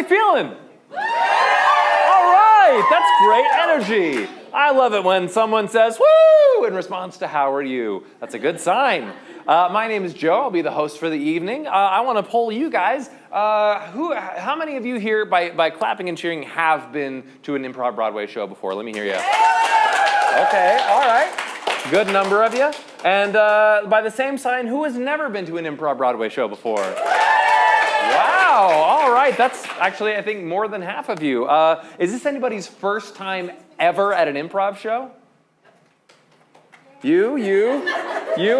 everybody feeling? All right, that's great energy. I love it when someone says, woo, in response to how are you? That's a good sign. My name is Joe. I'll be the host for the evening. I want to poll you guys. How many of you here, by clapping and cheering, have been to an ImprovBroadway show before? Let me hear you. Okay, all right. Good number of you. And by the same sign, who has never been to an ImprovBroadway show before? Wow, all right. That's actually, I think, more than half of you. Is this anybody's first time ever at an improv show? You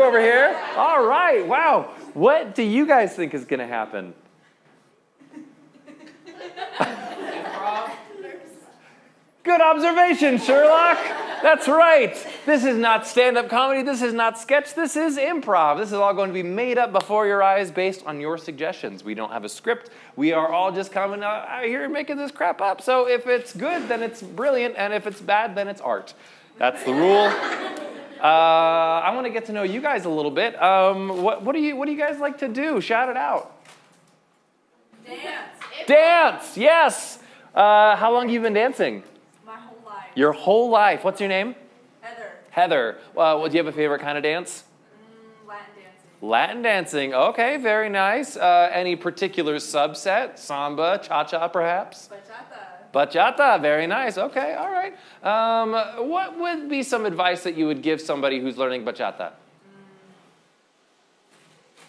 over here? All right, wow. What do you guys think is going to happen? Good observation, Sherlock. That's right. This is not stand-up comedy. This is not sketch. This is improv. This is all going to be made up before your eyes based on your suggestions. We don't have a script. We are all just coming out here and making this crap up. So if it's good, then it's brilliant. And if it's bad, then it's art. That's the rule. I want to get to know you guys a little bit. What do you guys like to do? Shout it out. Dance. Dance, yes. How long have you been dancing? My whole life. Your whole life. What's your name? Heather. Heather. Do you have a favorite kind of dance? Latin dancing. Latin dancing. Okay, very nice. Any particular subset? Samba, cha-cha, perhaps? Bachata, very nice. Okay, all right. What would be some advice that you would give somebody who's learning bachata?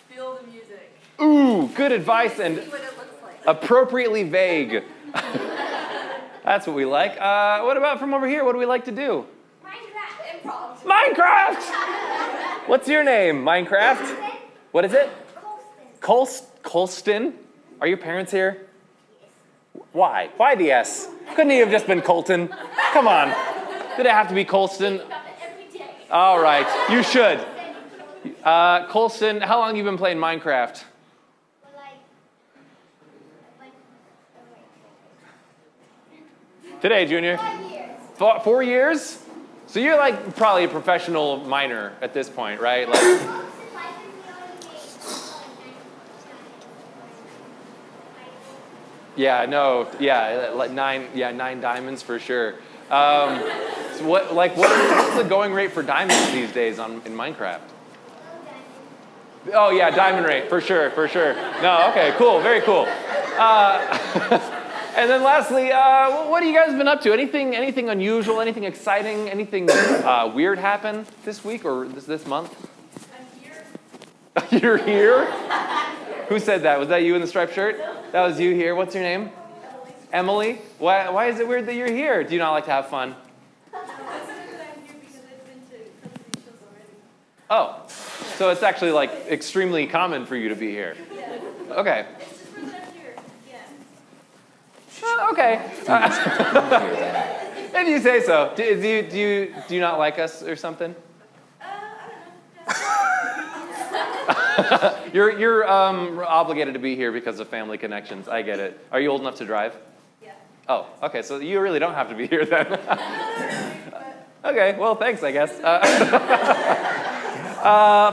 Feel the music. Ooh, good advice and See what it looks like. appropriately vague. That's what we like. What about from over here? What do we like to do? Minecraft. Improv. Minecraft! What's your name? Minecraft? What is it? Colston. Are your parents here? Why? Why the S? Couldn't he have just been Colton? Come on. Did it have to be Colston? All right, you should. Colston, how long have you been playing Minecraft? Today, Junior? 4 years? So you're like probably a professional miner at this point, right? Like. Yeah, no, yeah, like 9 diamonds for sure. So what's the going rate for diamonds these days in Minecraft? Oh yeah, diamond rate, for sure. No, okay, cool, very cool. And then lastly, what have you guys been up to? Anything unusual, anything exciting, anything weird happen this week or this month? I'm here. You're here? Who said that? Was that you in the striped shirt? That was you here. What's your name? Emily. Why is it weird that you're here? Do you not like to have fun? Oh, so it's actually like extremely common for you to be here. Okay. Okay. If you say so. Do you not like us or something? You're obligated to be here because of family connections. I get it. Are you old enough to drive? Yeah. Oh, okay. So you really don't have to be here then. Okay. Well, thanks, I guess.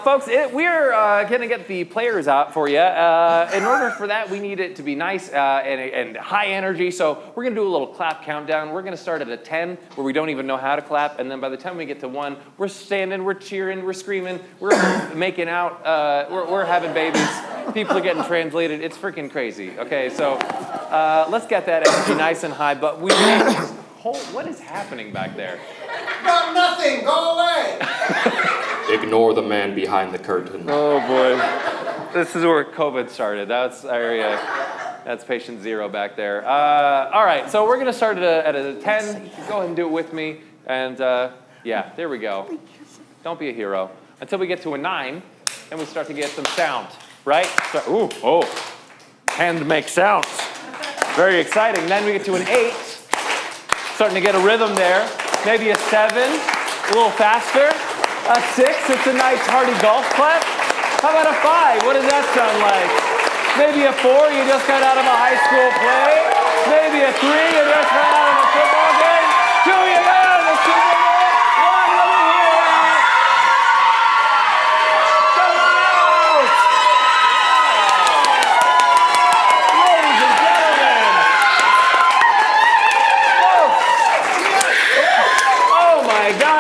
Folks, we're going to get the players out for you. In order for that, we need it to be nice and high energy. So we're going to do a little clap countdown. We're going to start at a 10 where we don't even know how to clap. And then by the time we get to 1, we're standing, we're cheering, we're screaming, we're making out, we're having babies. People are getting translated. It's freaking crazy. Okay, so let's get that energy nice and high. But what is happening back there? Got nothing. Go away. Ignore the man behind the curtain. Oh boy, this is where COVID started. That's patient 0 back there. All right, so we're gonna start at a 10. You can go ahead and do it with me, and yeah, there we go. Don't be a hero until we get to a 9, and we start to get some sound, right? So, hand makes sounds. Very exciting. Then we get to an 8, starting to get a rhythm there. Maybe a 7, a little faster. A 6, it's a nice hearty golf clap. How about a 5? What does that sound like? Maybe a 4, you just got out of a high school play. Maybe a 3, you just got out of a football game. 2, you got out of the Super Bowl. 1, let me hear it. Come out! Ladies and gentlemen,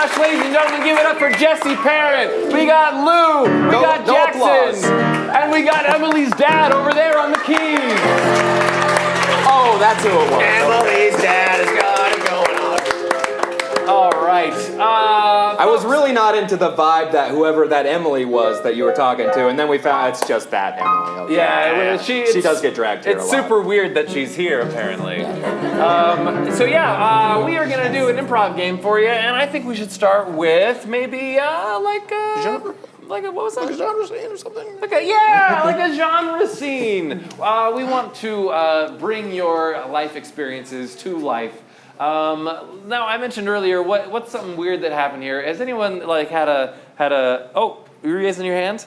gosh, ladies and gentlemen, give it up for Jesse Parrott. We got Lou. We got no applause. Jackson. And we got Emily's dad over there on the keys. Oh, that's who it was. Emily's dad has got it going on. All right. I was really not into the vibe that whoever that Emily was that you were talking to, and then we found it's just that Emily. Okay. Yeah, she does get dragged here a It's lot. super weird that she's here, apparently. So yeah, we are gonna do an improv game for you, and I think we should start with maybe what was that? Like a genre scene or something? Like a genre scene. We want to bring your life experiences to life. Now I mentioned earlier, what's something weird that happened here? Has anyone like had a? Oh, you raising your hand?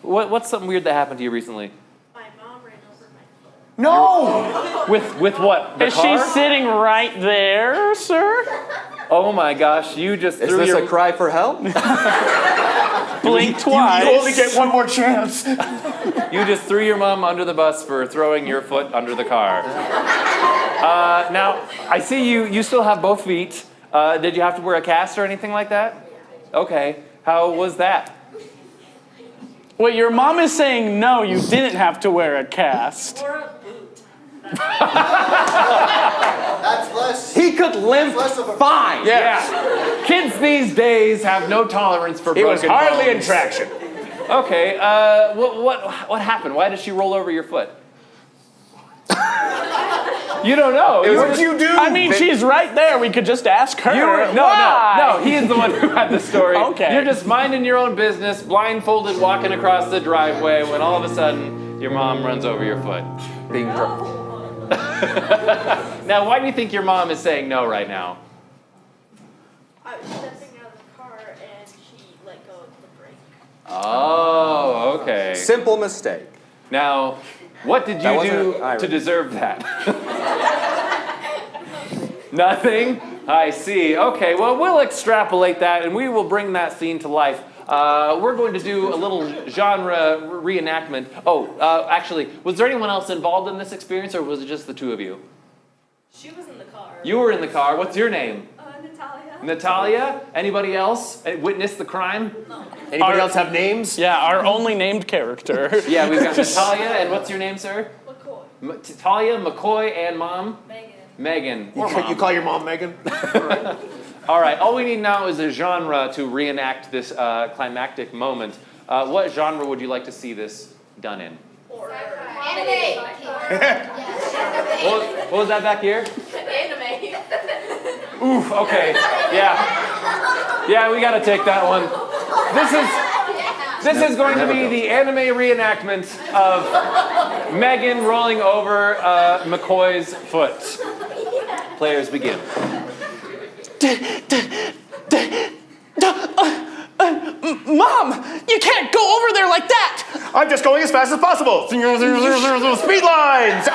What's something weird that happened to you recently? My mom ran over my foot. No! With what? The Is car? she sitting right there, sir? Oh my gosh! You just Is threw this your a cry for help? Blink twice. You only get one more chance. You just threw your mom under the bus for throwing your foot under the car. Now, I see you still have both feet. Did you have to wear a cast or anything like that? Okay. How was that? Wait, your mom is saying no, you didn't have to wear a cast. Or a boot. That's less. He could limp Less of a- fine. Yeah. Kids these days have no tolerance for broken bones. traction. Okay. What happened? Why did she roll over your foot? You don't know. What did you do? I mean, she's right there. We could just ask her. No. He is the one who had the story. Okay. You're just minding your own business, blindfolded, walking across the driveway, when all of a sudden your mom runs over your foot. Being drunk. Now, why do you think your mom is saying no right now? I was stepping out of the car and she let go of the brake. Oh, okay. Simple mistake. Now, what did That you wasn't do irony. to deserve that? Nothing? I see. Okay, well, we'll extrapolate that and we will bring that scene to life. We're going to do a little genre reenactment. Actually, was there anyone else involved in this experience or was it just the two of you? She was in the car. You were in the car. What's your name? Natalia. Natalia? Anybody else witnessed the crime? Anybody else have names? Yeah, our only named character. Yeah, we've got Natalia, and what's your name, sir? McCoy. Talia, McCoy, and mom? Megan. Megan. Or You mom. call your mom Megan? All right, all we need now is a genre to reenact this climactic moment. What genre would you like to see this done in? Anime. What was that back here? Anime. Oof, okay. Yeah. Yeah, we gotta take that one. This is going to be the anime reenactment of Megan rolling over McCoy's foot. Players begin. Mom, you can't go over there like that. I'm just going as fast as possible. Speed lines.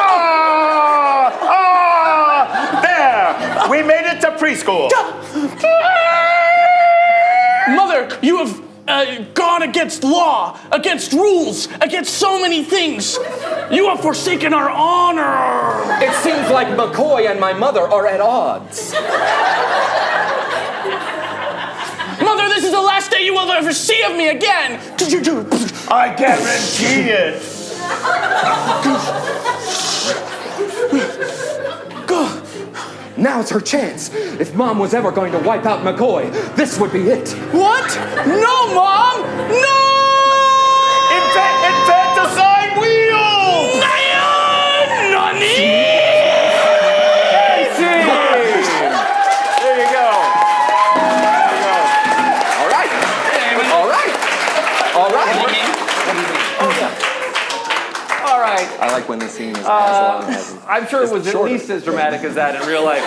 There. We made it to preschool. Mother, you have gone against law, against rules, against so many things. You have forsaken our honor. It seems like McCoy and my mother are at odds. Mother, this is the last day you will ever see of me again. I guarantee it. Now's her chance. If Mom was ever going to wipe out McCoy, this would be it. What? No, Mom! No! Infanticide wheels! Nani? There you go. All right. All right. All right. All right. I like when the scene is as long as I'm sure it was at shorter. least as dramatic as that in real life.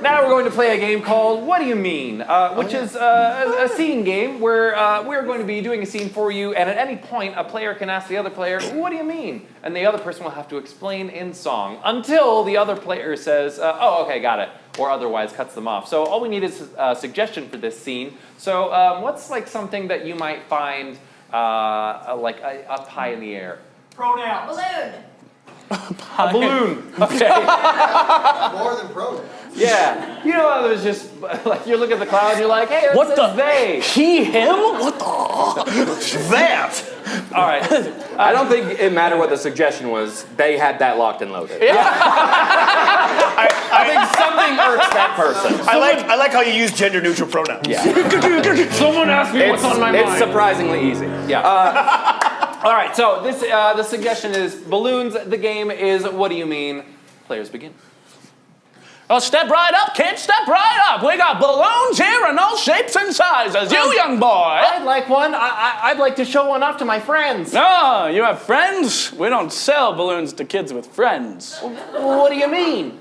Now we're going to play a game called What Do You Mean? Which is a scene game where we're going to be doing a scene for you, and at any point a player can ask the other player, what do you mean? And the other person will have to explain in song until the other player says, oh, okay, got it, or otherwise cuts them off. So all we need is a suggestion for this scene. So what's like something that you might find up high in the air? Pronouns. Balloon. A balloon. Okay. More than Provo. Yeah. You know how there's just, like, you look at the cloud and you're like, hey, that's What the? they. He, him? What the? That! All right. I don't think it mattered what the suggestion was. They had that locked and loaded. I think Something irks that person. I like how you use gender neutral pronouns. Yeah. Someone asked me what's on my mind. It's surprisingly easy. Yeah. All right, so this the suggestion is balloons. The game is what do you mean? Players begin. Oh, step right up, kids, step right up. We got balloons here in all shapes and sizes. You, young boy. I'd like one. I'd like to show one off to my friends. Oh, you have friends? We don't sell balloons to kids with friends. What do you mean?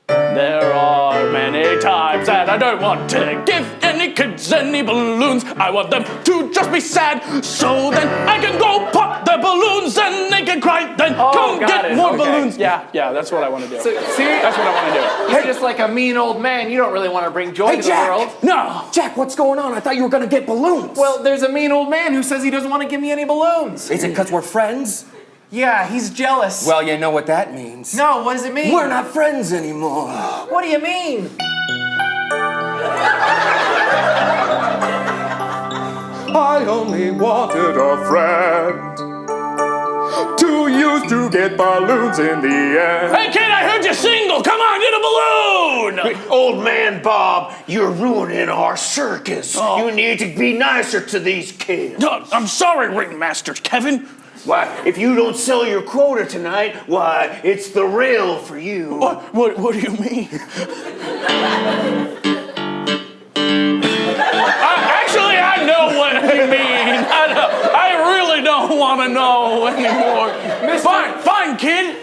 There are many times that I don't want to give any kids any balloons. I want them to just be sad, so then I can go pop their balloons and they can cry. Then come got get it. more Okay. balloons. Yeah, that's what I want to do. So, see, That's what I want to do. you're just like a mean old man. You don't really want to bring joy to the world. No. Jack, what's going on? I thought you were gonna get balloons. Well, there's a mean old man who says he doesn't want to give me any balloons. Is it because we're friends? Yeah, he's jealous. Well, you know what that means. No, what does it mean? We're not friends anymore. What do you mean? I only wanted a friend to use to get balloons in the end. Hey, kid, I heard you're single. Come on, get a balloon. Old man Bob, you're ruining our circus. You need to be nicer to these kids. No, I'm sorry, Ringmaster Kevin. Why, if you don't sell your quota tonight, why, it's the rail for you. What do you mean? Actually, I know what you mean. I really don't want to know anymore. Fine, kid.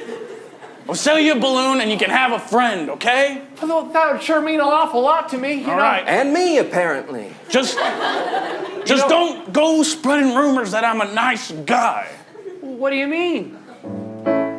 I'll sell you a balloon and you can have a friend, okay? Although that would sure mean an awful lot to me. You All know? right. And me, apparently. Just don't go spreading rumors that I'm a nice guy. What do you mean?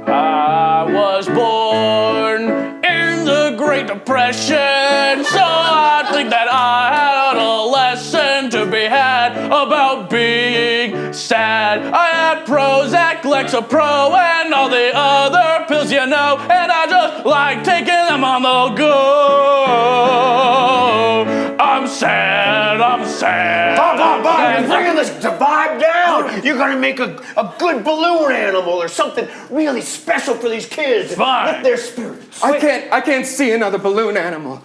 I was born in the Great Depression, so I think that I had a lesson to be had about being sad. I had Prozac, Lexapro, and all the other pills you know, and I just like taking them on the go. I'm sad, Bob, you're bringing the vibe down. You're gonna make a good balloon animal or something really special for these kids. Fine. Lift their spirits. I can't see another balloon animal.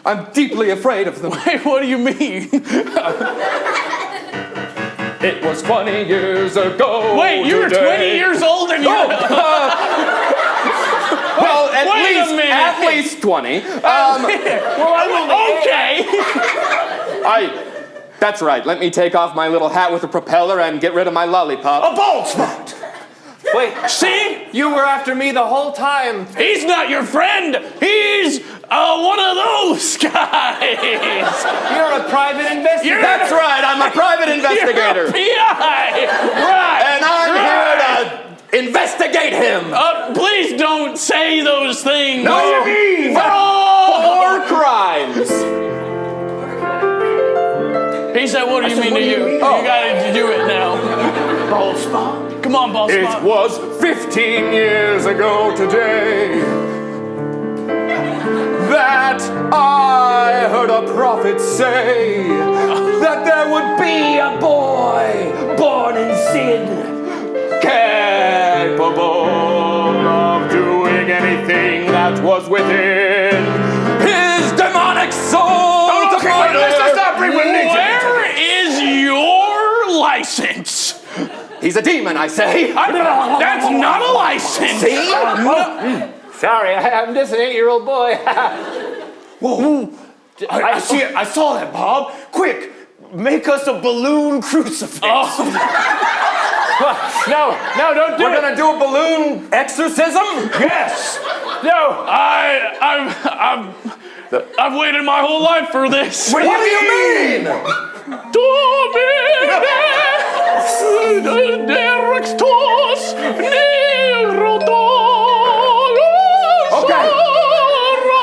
I'm deeply afraid of them. Wait, what do you mean? It was 20 years ago. Wait, you were 20 years old and you're... Well, Wait a minute. at least 20. Well, I'm okay. That's right. Let me take off my little hat with a propeller and get rid of my lollipop. A bald spot. Wait, See? you were after me the whole time. He's not your friend. He's one of those guys. You're a private investigator. That's right. I'm a private investigator. You're a PI. Right. And I'm here to investigate him. Please don't say those things. No, you mean? Oh! 4 crimes. He said, what do you mean to you? You gotta do it now. Bald spot. Come on, boss. It was 15 years ago today that I heard a prophet say that there would be a boy born in sin, capable of doing anything that was within his demonic soul. Let's stop bringing Where is your license? He's a demon, I say. That's not a license. See? Sorry, I'm just an 8-year-old boy. Whoa. I saw that, Bob. Quick, make us a balloon crucifix. No, don't do We're it. gonna do a balloon exorcism? Yes. No. I've waited my whole life for this. What do you mean? Okay.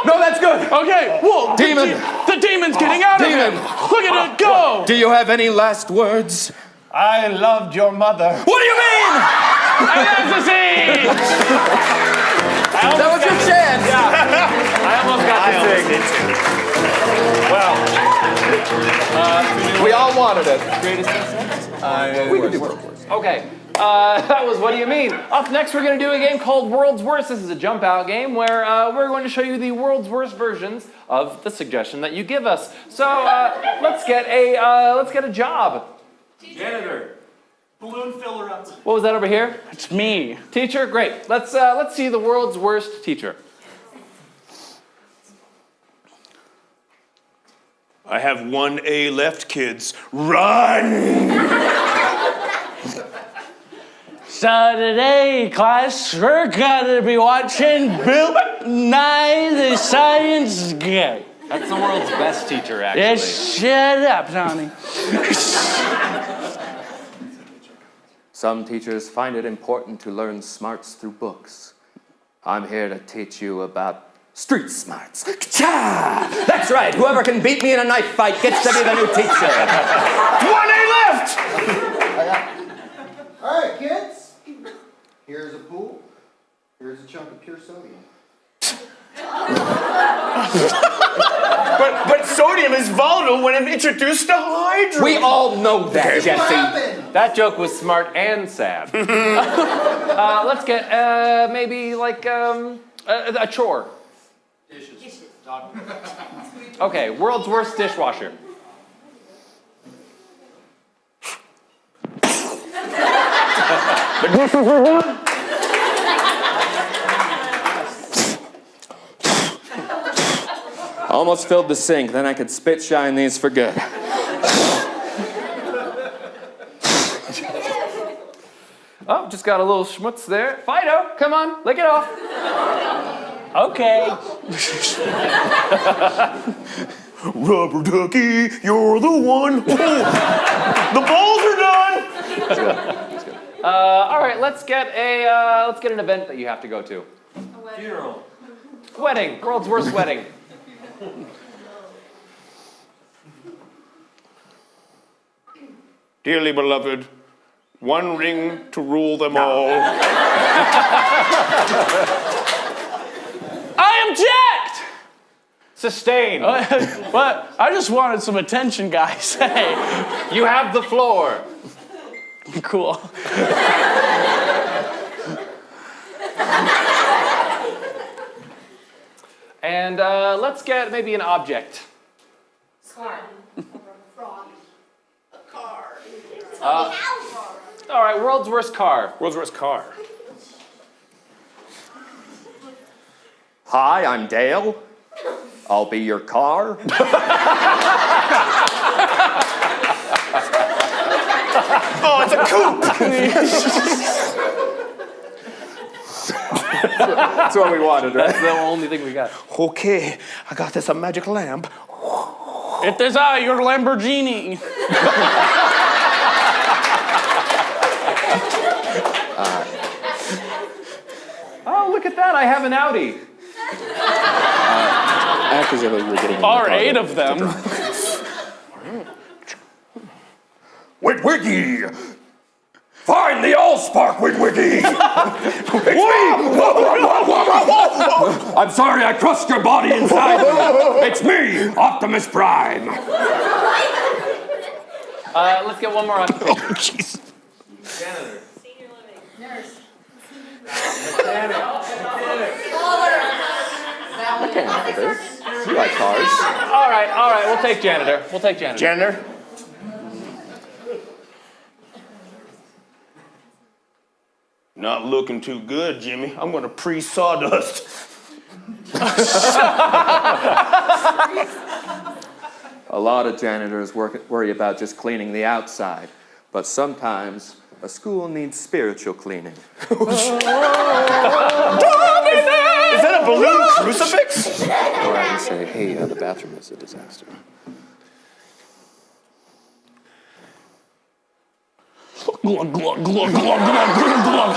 No, that's good. Okay, whoa. Demon. The demon's getting out Demon. of him. Look at it go. Do you have any last words? I loved your mother. What do you mean? Ecstasy! That was your chance. I almost got to sing. Well, We all wanted it. we can do World's Worst. Okay. That was What Do You Mean? Up next, we're going to do a game called World's Worst. This is a jump out game where we're going to show you the world's worst versions of the suggestion that you give us. So let's get a job. Janitor. Balloon filler up. What was that over here? It's me. Teacher, great. Let's see the world's worst teacher. I have 1A left, kids. Run! So today, class, we're gonna be watching Bill Nye the Science Guy. That's the world's best teacher, actually. Just shut up, Johnny. Some teachers find it important to learn smarts through books. I'm here to teach you about street smarts. Cha! That's right. Whoever can beat me in a knife fight gets to be the new teacher. 1A left! All right, kids. Here's a pool. Here's a chunk of pure sodium. But sodium is volatile when introduced to hydrogen. We all know that, What Jesse. happened? That joke was smart and sad. Let's get maybe like a chore. Dishes. Okay, world's worst dishwasher. Almost filled the sink, then I could spit shine these for good. Oh, just got a little schmutz there. Fido, come on, lick it off. Okay. Rubber ducky, you're the one. The balls are done. All right, let's get an event that you have to go to. Funeral. Wedding, world's worst wedding. Dearly beloved, one ring to rule them all. I object! Sustain. But I just wanted some attention, guys. Hey, You have the floor. cool. And let's get maybe an object. All right, world's worst car. World's worst car. Hi, I'm Dale. I'll be your car. Oh, it's a coupe. That's what we wanted, right? That's the only thing we got. Okay, I got this a magic lamp. It is I, your Lamborghini. Oh, look at that, I have an Audi. Act as if you were getting in the Or car 8 to- of them. Wiggy! Find the Allspark, Wiggy! I'm sorry I crushed your body inside me. It's me, Optimus Prime. Let's get one more occupation. Oh, jeez. Janitor. Senior living. Nurse. You like cars? All right, we'll take janitor. Janitor? Not looking too good, Jimmy. I'm gonna pre-sawdust. A lot of janitors worry about just cleaning the outside, but sometimes a school needs spiritual cleaning. Is that a balloon crucifix? Or I can say, hey, the bathroom is a disaster. Glug, glug, glug, glug, glug, glug, glug.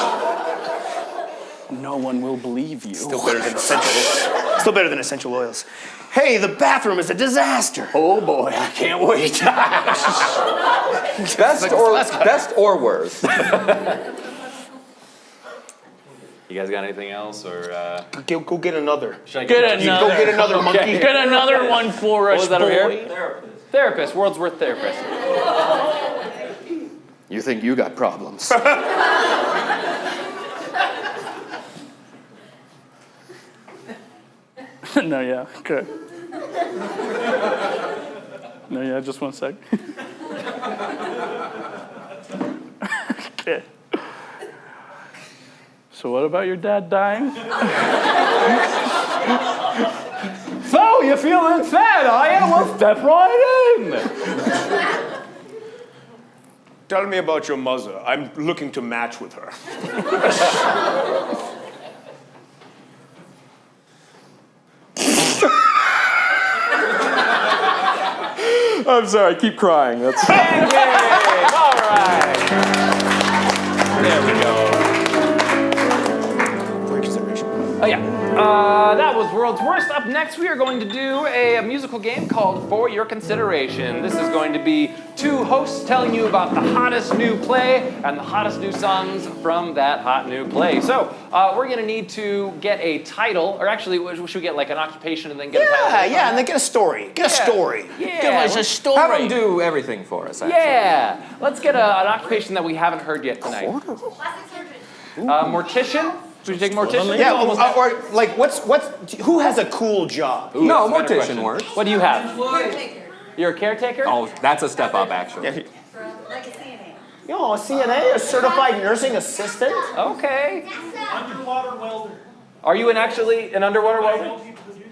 No one will believe you. Still better than essential oils. Hey, the bathroom is a disaster. Oh boy, I can't wait. Best or worst? You guys got anything else, or Go get another. should I Get get another. Go get another monkey. Get another one for us, was that over boy. here? Therapist, world's worst therapist. You think you got problems? No, yeah, good. No, yeah, just 1 sec. Okay. So what about your dad dying? So, you feeling sad, are you? Well, step right in. Tell me about your mother. I'm looking to match with her. I'm sorry, keep crying. That's Pancake! All right. There we go. Oh, yeah. That was World's Worst. Up next, we are going to do a musical game called For Your Consideration. This is going to be two hosts telling you about the hottest new play and the hottest new songs from that hot new play. So, we're going to need to get a title, or actually, should we get like an occupation and then get a title? Yeah, and then get a story. Get a story. Yeah. Give us a story. Have them do everything for us, actually. Yeah. Let's get an occupation that we haven't heard yet tonight. Plastic surgeon. Mortician? Should we take mortician? Yeah, or like, who has a cool job? No, That's a better mortician question. works. What do you have? Caretaker. You're a caretaker? Oh, that's a step up, actually. Like a CNA. You know, a CNA, a certified nursing assistant? Okay. Underwater welder. Are you actually an underwater I welder? know people who do that.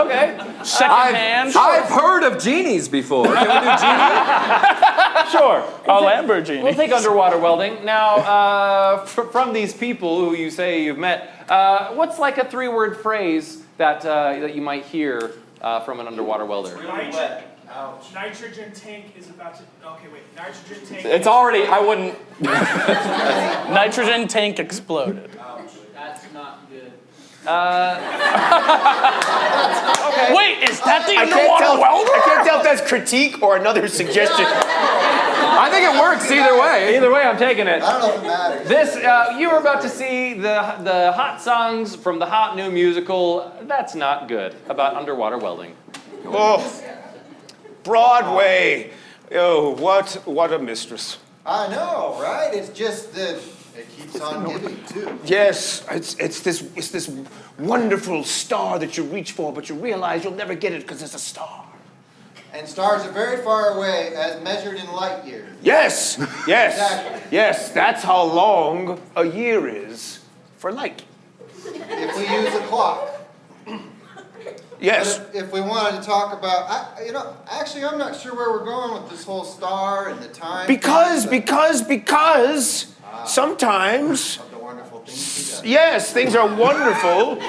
Okay. Secondhand. I've heard of genies before. Can we do genie? Sure. A Lamborghini. We'll take underwater welding. Now, from these people who you say you've met, what's like a 3-word phrase that you might hear from an underwater welder? Nitrogen tank is about to. Okay, wait. Nitrogen tank. It's already, I wouldn't. Nitrogen tank exploded. That's not good. Okay. Wait, is that the I can't underwater welder? tell if that's critique or another suggestion. I think it works either way. Either way, I'm taking it. I don't know if it matters. This, you are about to see the hot songs from the hot new musical, That's Not Good, about underwater welding. Oh, Broadway. Oh, what a mistress. I know, right? It's just that it keeps on giving too. Yes, it's this wonderful star that you reach for, but you realize you'll never get it because it's a star. And stars are very far away as measured in light years. Yes, Exactly. yes, that's how long a year is for light. If we use a clock. Yes. But if we wanted to talk about, actually I'm not sure where we're going with this whole star and the time. Because sometimes, Of the wonderful things he does. yes, things are wonderful,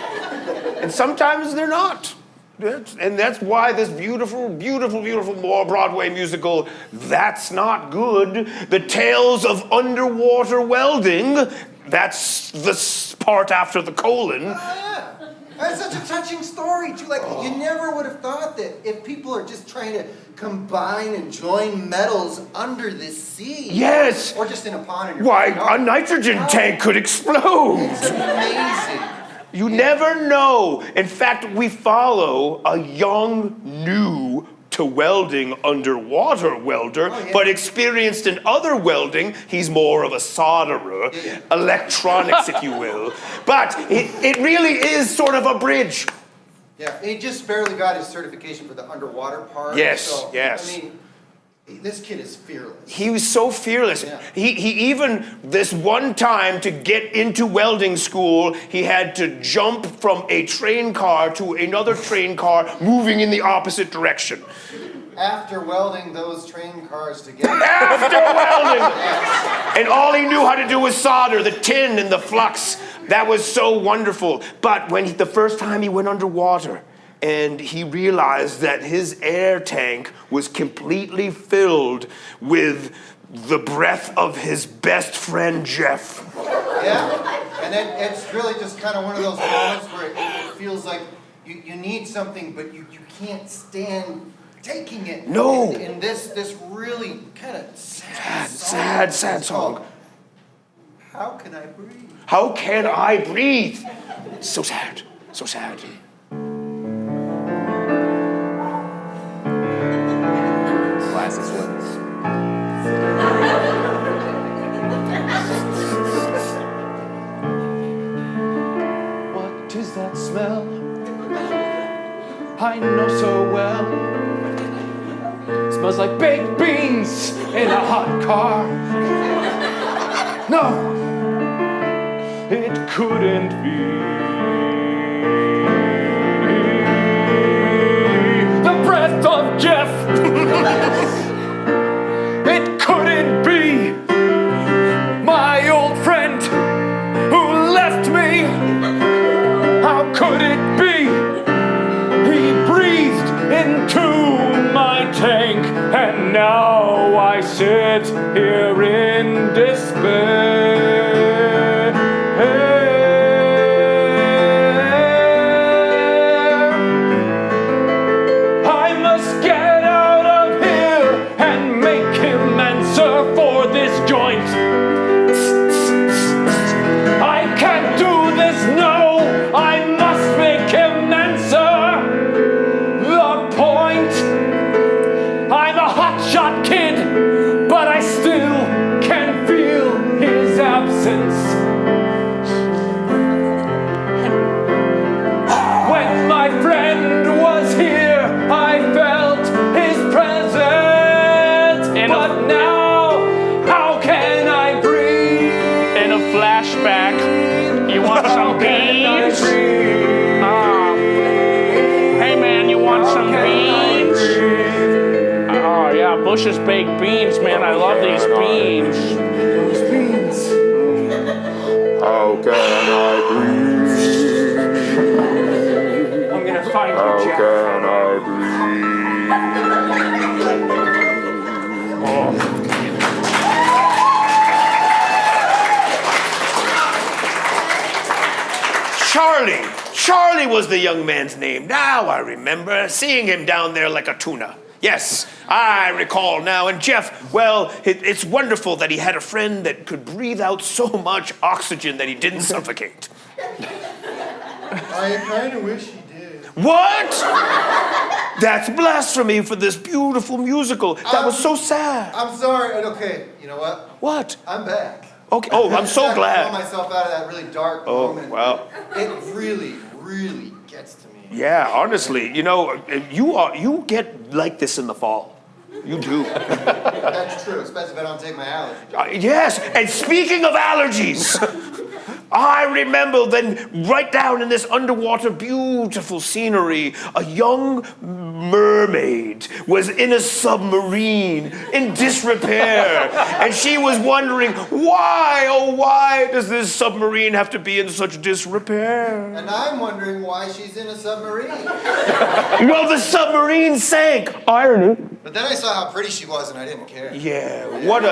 and sometimes they're not. And that's why this beautiful, beautiful, beautiful Broadway musical, That's Not Good, the tales of underwater welding, that's the part after the colon. Oh, yeah. That's such a touching story, too. Like, you never would have thought that if people are just trying to combine and join metals under the sea. Yes. Or just in a pond in your Why, backyard. a nitrogen tank could explode. It's amazing. You never know. In fact, we follow a young, new to welding underwater welder, but experienced in other welding. He's more of a solderer, electronics, if you will. But it really is sort of a bridge. Yeah, he just barely got his certification for the underwater part. Yes, so, yes. I mean, this kid is fearless. He was so fearless. Yeah. He even, this one time to get into welding school, he had to jump from a train car to another train car moving in the opposite direction. After welding those train cars together. After welding! And all he knew how to do was solder, the tin and the flux. That was so wonderful. But when the first time he went underwater, and he realized that his air tank was completely filled with the breath of his best friend, Jeff. Yeah, and then it's really just kind of one of those moments where it feels like you need something, but you can't stand taking it. No. In this really kind of sad Sad song. How can I breathe? How can I breathe? So sad, so sad. Glasses with. What is that smell? I know so well. Smells like baked beans in a hot car. No, it couldn't be. The breath of Jeff. It couldn't be my old friend who left me. How could it be? He breathed into my tank, and now I sit here in despair. I must get out of here and make him answer for this joint. I can't do this, no, I must make him answer the point. I'm a hotshot kid, but I still can feel his absence. When my friend was here, I felt his presence. But now, how can I breathe? In a flashback, you want some beans? Hey man, you want some beans? Oh yeah, Bush's baked beans, man. I love these beans. How can I breathe? I'm gonna find How you, Jeff. can I breathe? Charlie was the young man's name. Now I remember seeing him down there like a tuna. Yes, I recall now. And Jeff, well, it's wonderful that he had a friend that could breathe out so much oxygen that he didn't suffocate. I kind of wish he did. What? That's blasphemy for this beautiful musical. That was so sad. I'm sorry. And okay, you know what? What? I'm back. Okay. Oh, I'm so I pulled glad. myself out of that really dark moment. Well. It really, really gets to me. Yeah, honestly, you know, you get like this in the fall. You do. That's true, especially if I don't take my allergy. Yes, and speaking of allergies, I remember then right down in this underwater beautiful scenery, a young mermaid was in a submarine in disrepair, and she was wondering, why, oh why does this submarine have to be in such disrepair? And I'm wondering why she's in a submarine. Well, the submarine sank. Irony. But then I saw how pretty she was and I didn't care. Yeah, what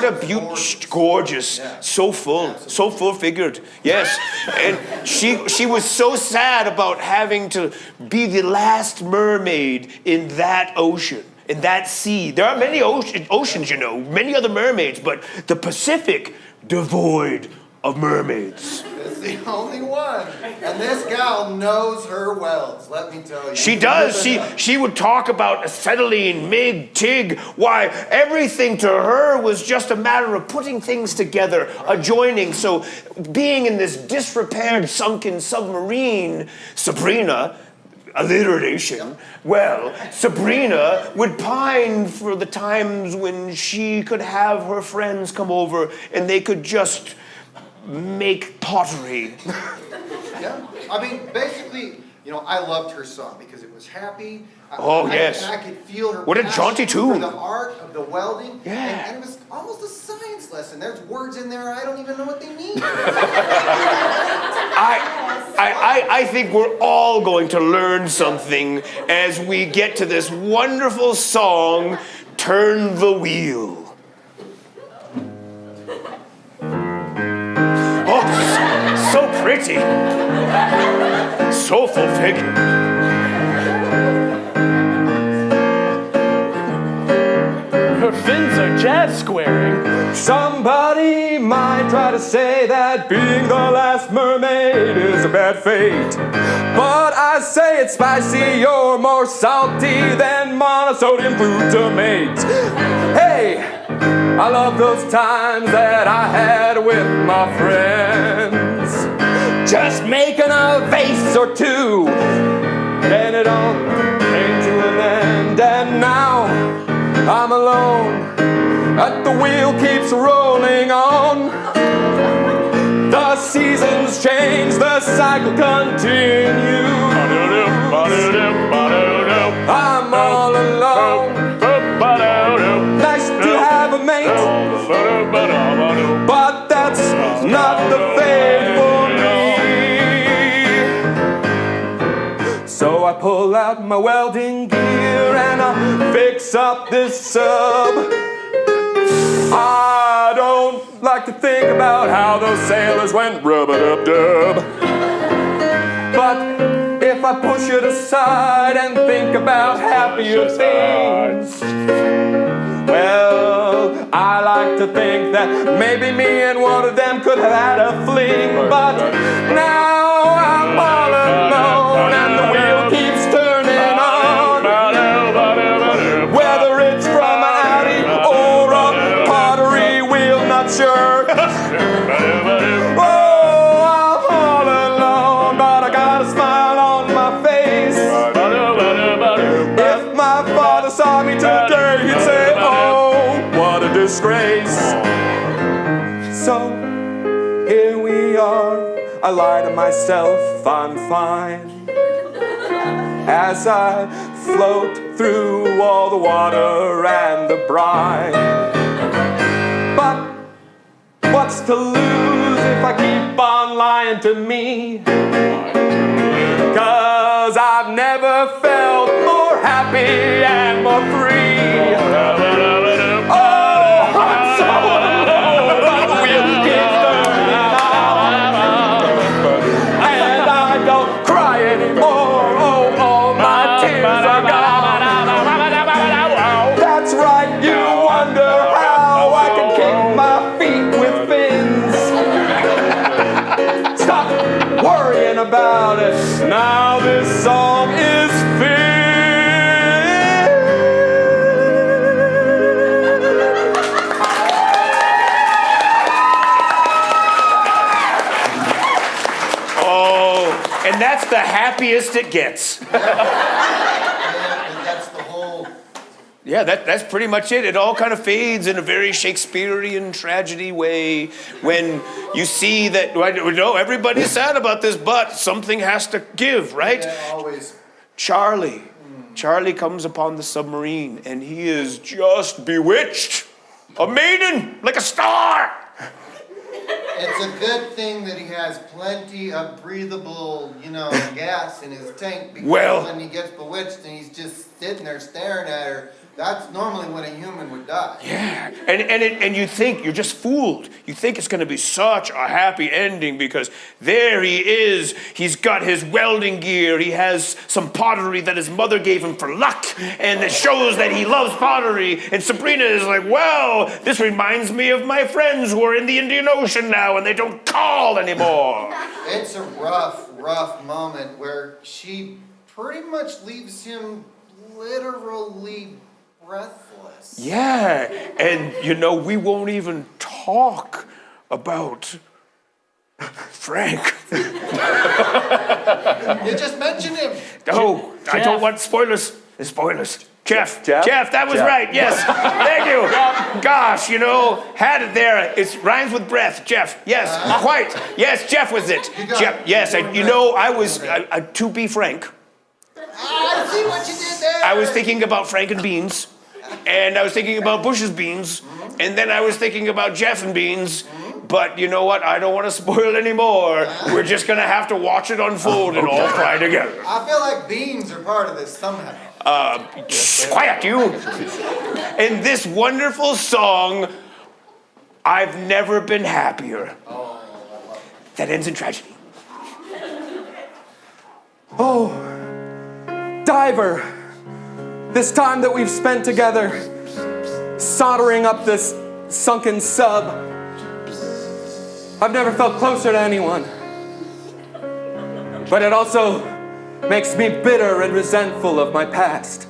a beauty, gorgeous, Yeah. so full figured. Yes, and she was so sad about having to be the last mermaid in that ocean, in that sea. There are many oceans, you know, many other mermaids, but the Pacific, devoid of mermaids. It's the only one. And this gal knows her wells, let me tell you. She does. She would talk about acetylene, MIG, TIG. Why, everything to her was just a matter of putting things together, adjoining. So being in this disrepaired, sunken submarine, Sabrina, alliteration, well, Sabrina would pine for the times when she could have her friends come over and they could just make pottery. Yeah. I mean, basically, you know, I loved her song because it was happy. Yes. And I could feel her What a passion jaunty tune. for the art of the welding. Yeah. And it was almost a science lesson. There's words in there I don't even know what they mean. I think we're all going to learn something as we get to this wonderful song, Turn the Wheel. Oh, so pretty. So full figured. her fins are jazz squaring. Somebody might try to say that being the last mermaid is a bad fate. But I say it's spicy or more salty than monosodium glutamate. Hey, I love those times that I had with my friends. Just making a vase or two, and it all came to an end. And now I'm alone, but the wheel keeps rolling on. The seasons change, the cycle continues. I'm all alone. Nice to have a mate, but that's not the fate for me. So I pull out my welding gear and I fix up this sub. I don't like to think about how those sailors went rub-a-dub-dub. But if I push it aside and think about happier things, well, I like to think that maybe me and one of them could have had a fling. But now I'm all alone and the wheel keeps turning on. Whether it's from an Audi or a pottery wheel, not sure. Oh, I'm all alone, but I got a smile on my face. If my father saw me today, he'd say, oh, what a disgrace. So here we are, I lie to myself, I'm fine, as I float through all the water and the brine. But what's to lose if I keep on lying to me? 'Cause I've never felt more happy and more free. Oh, I'm so alone, but the wheel keeps turning on. And I don't cry anymore, oh, all my tears are gone. That's right, you wonder how I can kick my feet with fins. Stop worrying about it, now this song is finished. And that's the happiest it gets. And that's the whole. Yeah, that's pretty much it. It all kind of fades in a very Shakespearean tragedy way when you see that, no, everybody's sad about this, but something has to give, right? Yeah, always. Charlie comes upon the submarine and he is just bewitched. A maiden, like a star. It's a good thing that he has plenty of breathable, gas in his tank, because when he gets bewitched and he's just sitting there staring at her, that's normally when a human would die. Yeah, and you think, you're just fooled. You think it's going to be such a happy ending because there he is. He's got his welding gear. He has some pottery that his mother gave him for luck, and it shows that he loves pottery. And Sabrina is like, well, this reminds me of my friends who are in the Indian Ocean now and they don't call anymore. It's a rough moment where she pretty much leaves him literally breathless. Yeah, and we won't even talk about Frank. You just mentioned him. No, I don't want spoilers. Spoilers. Jeff, that was right, yes. Thank you. Gosh, had it there. It rhymes with breath. Jeff, yes, quite. Yes, Jeff was it. Jeff, yes, and I was, to be frank, I see what you did there. I was thinking about Frank and beans, and I was thinking about Bush's beans, and then I was thinking about Jeff and beans, but you know what? I don't want to spoil anymore. We're just going to have to watch it unfold and all cry together. I feel like beans are part of this somehow. Quiet, you. In this wonderful song, I've never been happier. That ends in tragedy. Oh, Diver, this time that we've spent together, soldering up this sunken sub. I've never felt closer to anyone. But it also makes me bitter and resentful of my past.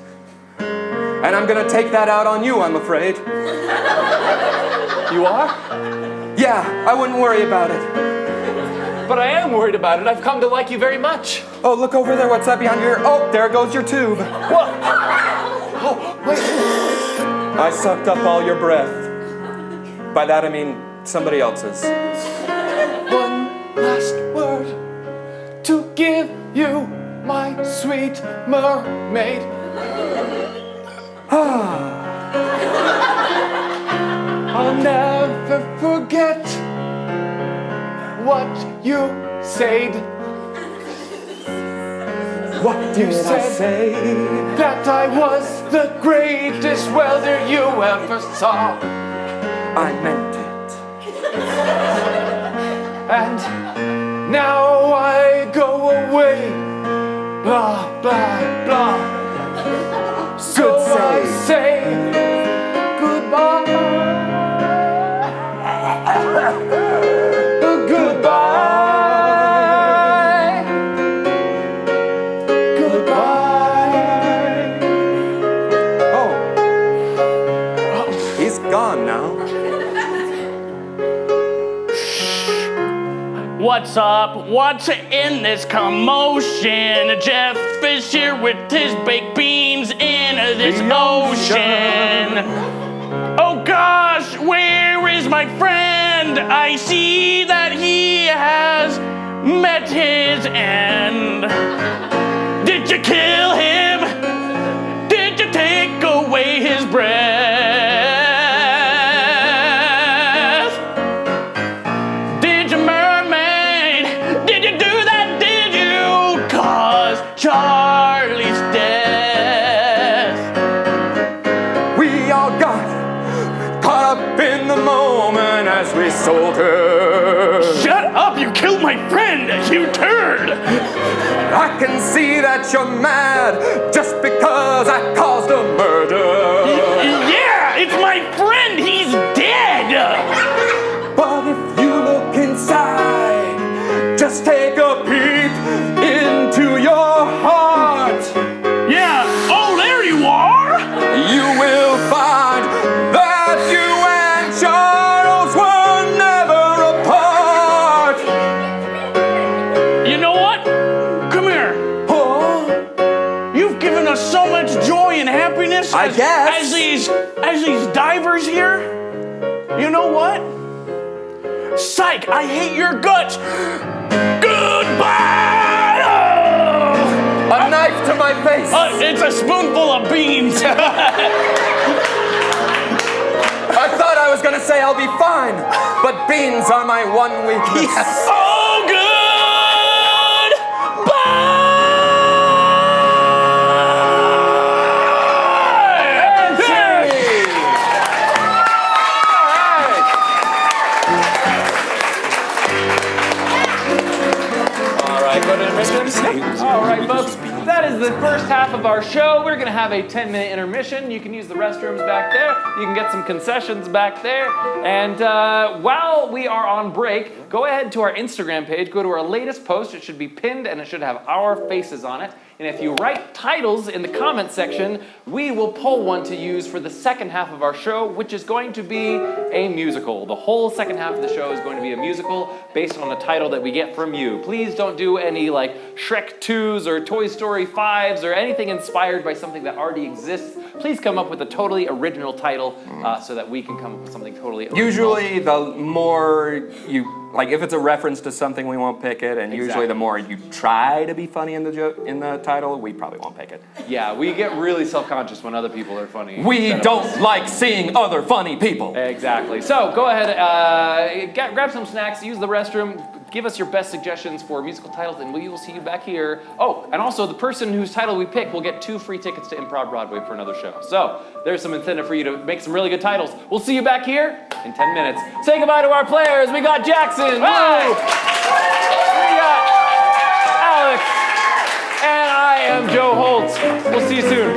And I'm gonna take that out on you, I'm afraid. You are? Yeah, I wouldn't worry about it. But I am worried about it. I've come to like you very much. Oh, look over there. What's that behind your ear? Oh, there goes your tube. What? Oh, wait. I sucked up all your breath. By that I mean somebody else's. One last word to give you, my sweet mermaid. I'll never forget what you said. What did I say? That I was the greatest welder you ever saw. I meant it. And now I go away. Blah, blah, blah. So I say goodbye. Goodbye. Goodbye. Oh. He's gone now. What's up? What's in this commotion? Jeff is here with his baked beans in this ocean. Oh gosh, where is my friend? I see that he has met his end. Did you kill him? Did you take away his breath? Did you, mermaid? Did you do that? Did you cause Charlie's death? We all got caught up in the moment as we sold her. Shut up! You killed my friend, you turd! I can see that you're mad just because I caused a murder. Yeah, it's my friend. He's dead. But if you look inside, just take a peep into your heart. Yeah. Oh, there you are. You will find that you and Charles were never apart. You know what? Come here. Oh, You've given us so much joy and happiness. I guess. As these divers here. You know what? Psych! I hate your guts. Goodbye. a knife to my face. It's a spoonful of beans. I thought I was gonna say I'll be fine, but beans are my one weakness. Yes. Oh, good. All right, folks, that is the first half of our show. We're going to have a 10-minute intermission. You can use the restrooms back there. You can get some concessions back there. And while we are on break, go ahead to our Instagram page. Go to our latest post. It should be pinned, and it should have our faces on it. And if you write titles in the comment section, we will pull one to use for the second half of our show, which is going to be a musical. The whole second half of the show is going to be a musical based on the title that we get from you. Please don't do any like Shrek 2s or Toy Story 5s or anything inspired by something that already exists. Please come up with a totally original title so that we can come up with something totally original. Usually the more you, like if it's a reference to something, we won't pick it, and usually Exactly. the more you try to be funny in the title, we probably won't pick it. Yeah, we get really self-conscious when other people are funny. We instead of don't us. like seeing other funny people. Exactly. So go ahead, grab some snacks, use the restroom, give us your best suggestions for musical titles, and we will see you back here. Oh, and also the person whose title we pick will get 2 free tickets to ImprovBroadway for another show. So there's some incentive for you to make some really good titles. We'll see you back here in 10 minutes. Say goodbye to our players. We got Jackson. Hi. We got Alex. And I am Joe Holtz. We'll see you soon.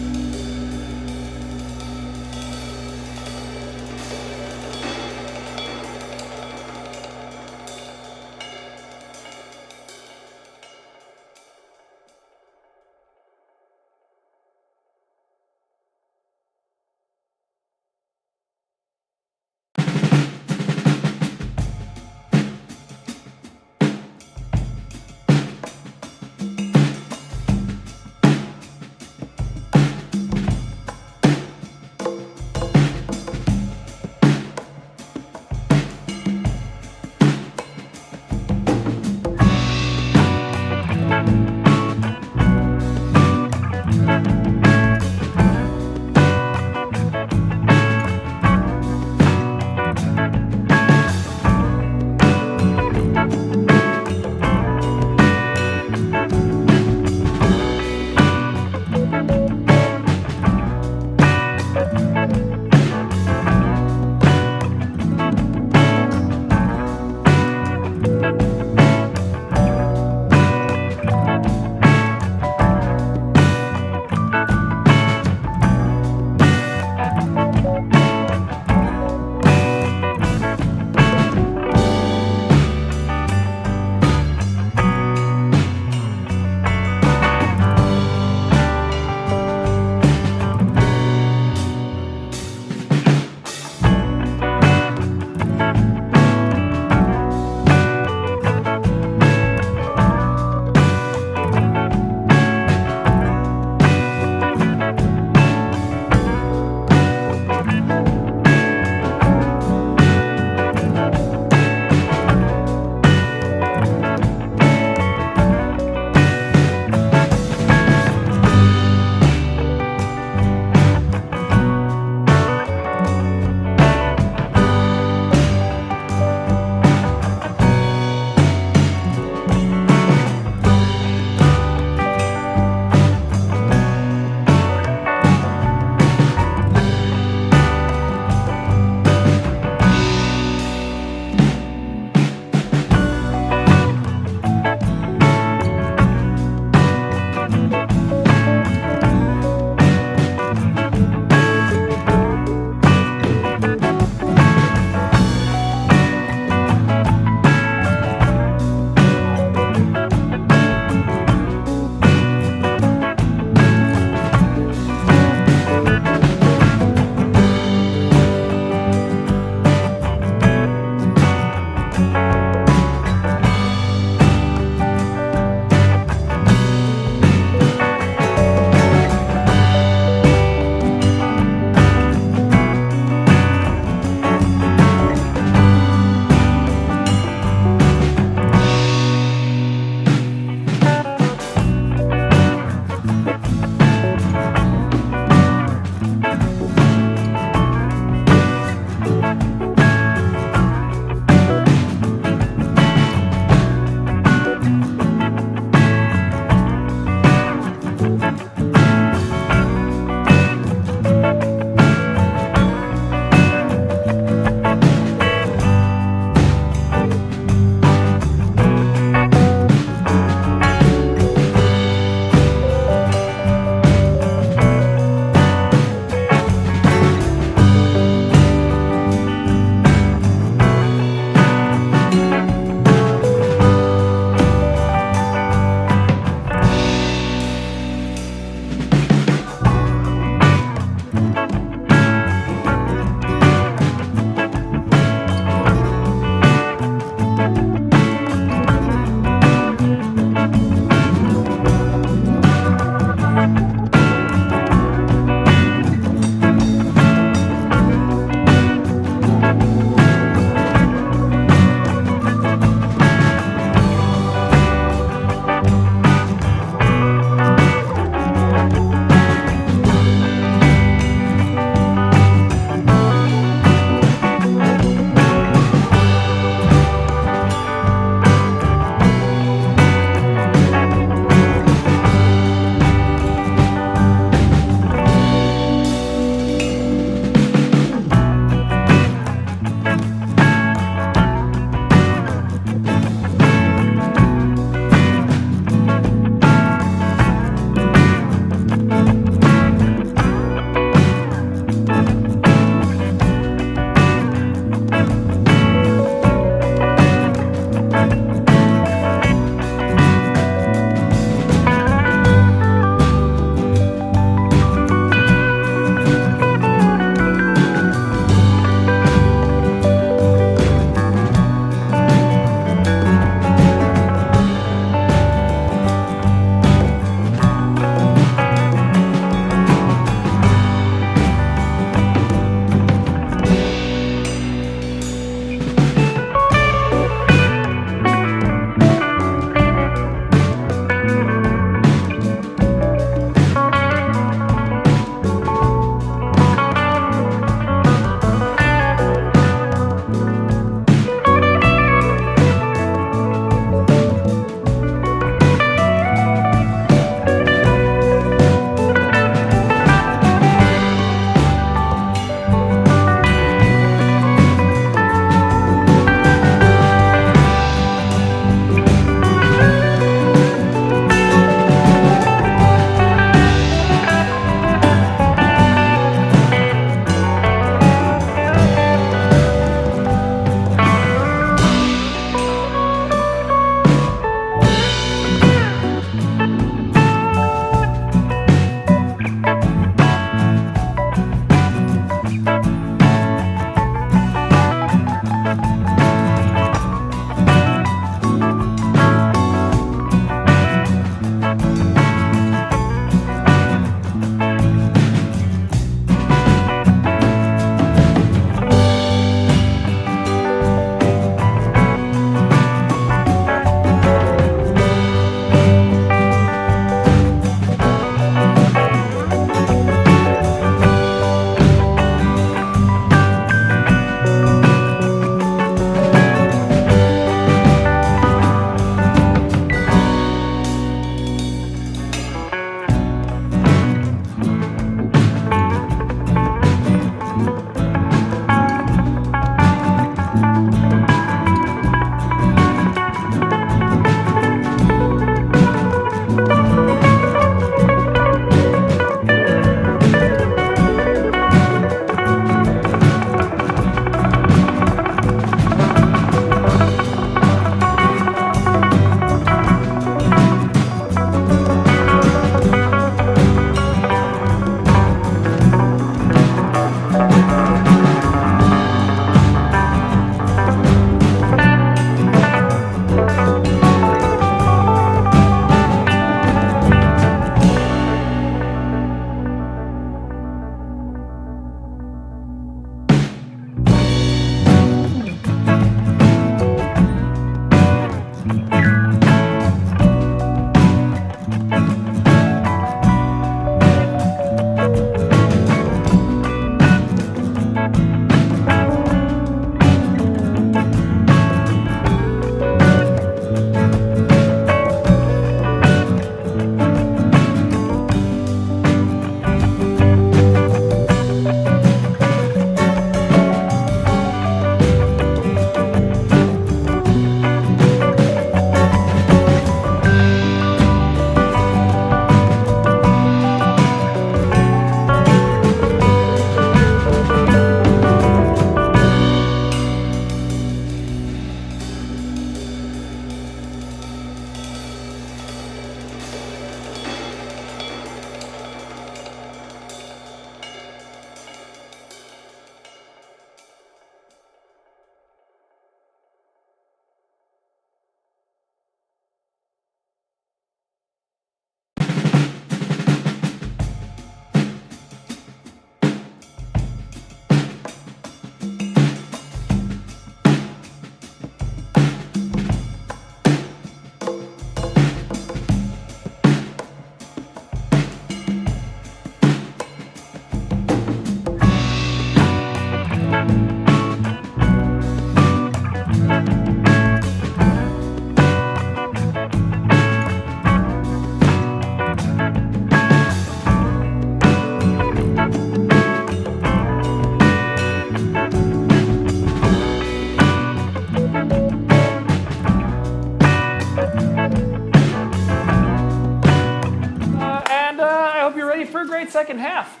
second half.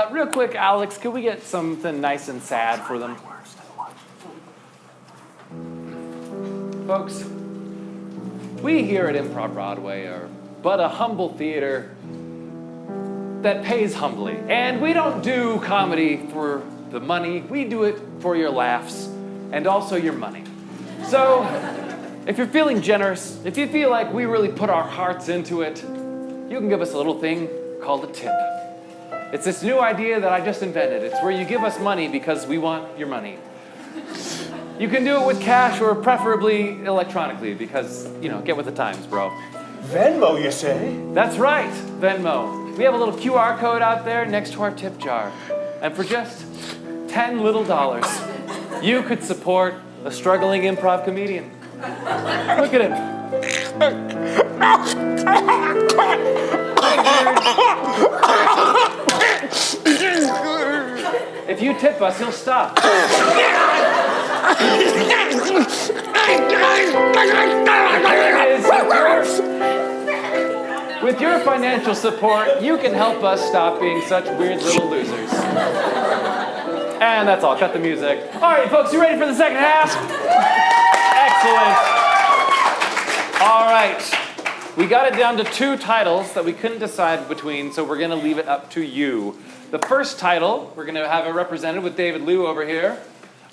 Real quick, Alex, could we get something nice and sad for them? Folks, we here at ImprovBroadway are but a humble theater that pays humbly. And we don't do comedy for the money. We do it for your laughs and also your money. So, if you're feeling generous, if you feel like we really put our hearts into it, you can give us a little thing called a tip. It's this new idea that I just invented. It's where you give us money because we want your money. You can do it with cash or preferably electronically because, get with the times, bro. Venmo, you say? That's right, Venmo. We have a little QR code out there next to our tip jar. And for just $10 little, you could support a struggling improv comedian. Look at him. If you tip us, he'll stop. With your financial support, you can help us stop being such weird little losers. And that's all. Cut the music. All right, folks, you ready for the second half? Excellent. All right. We got it down to 2 titles that we couldn't decide between, so we're going to leave it up to you. The first title, we're going to have it represented with David Liu over here.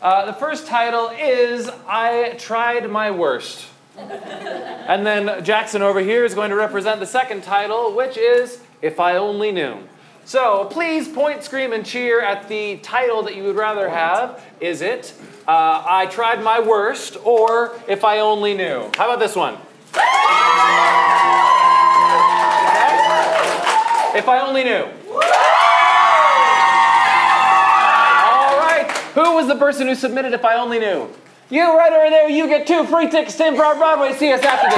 The first title is I Tried My Worst. And then Jackson over here is going to represent the second title, which is If I Only Knew. So please point, scream, and cheer at the title that you would rather have. Is it I Tried My Worst or If I Only Knew? How about this one? Okay. If I Only Knew. All right. Who was the person who submitted If I Only Knew? You right over there, you get 2 free tickets to ImprovBroadway. See us after the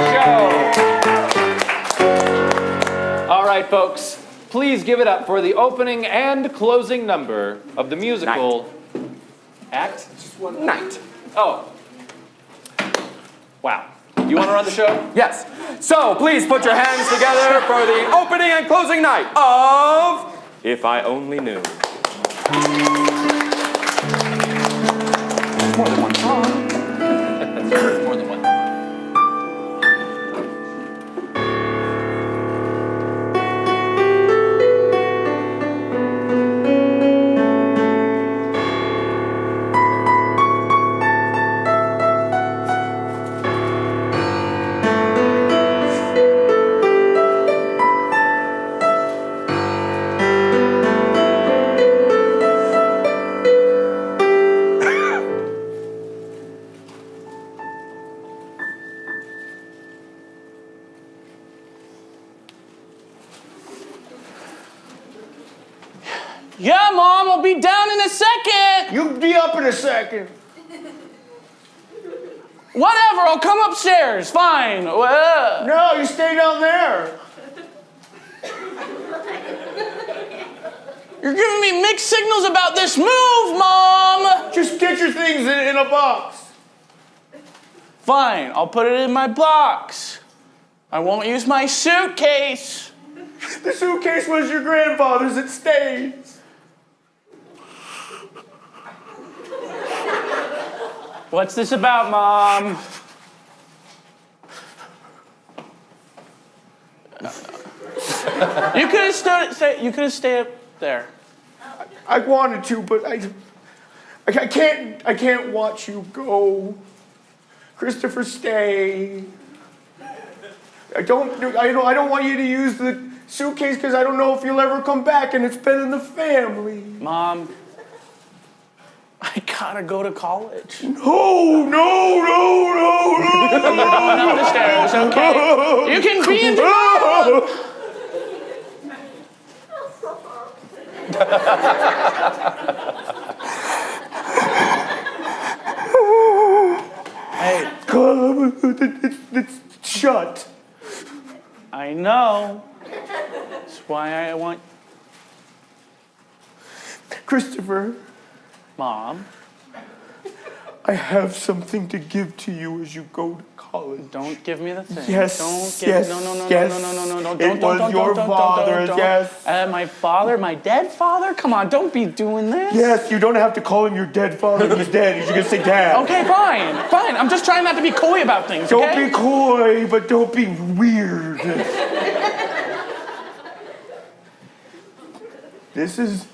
show. All right, folks. Please give it up for the opening and closing number of the musical act. Just one night. Oh. Wow. You want to run the show? Yes. So please put your hands together for the opening and closing night of If I Only Knew. More than one song. More than one. Yeah, Mom, I'll be down in a second. You'll be up in a second. Whatever, I'll come upstairs. Fine. No, you stay down there. You're giving me mixed signals about this move, Mom. Just get your things in a box. Fine, I'll put it in my box. I won't use my suitcase. The suitcase was your grandfather's. It stayed. What's this about, Mom? You could have stayed up there. I wanted to, but I can't watch you go. Christopher, stay. I don't want you to use the suitcase because I don't know if you'll ever come back, and it's been in the family. Mom, I gotta go to college. No. You're going up the stairs, okay? You can be in tomorrow. Hey, Come, it's shut. I know. That's why I want... Christopher, Mom. I have something to give to you as you go to college. Don't give me the thing. Yes, Don't give yes, no, no, no, yes. no, no, no, no, no, It don't, was don't, your don't, father, don't. yes. My father, my dead father? Come on, don't be doing this. Yes, you don't have to call him your dead father. He's dead. You can say dad. Okay, fine. I'm just trying not to be coy about things, Don't okay? be coy, but don't be weird. This is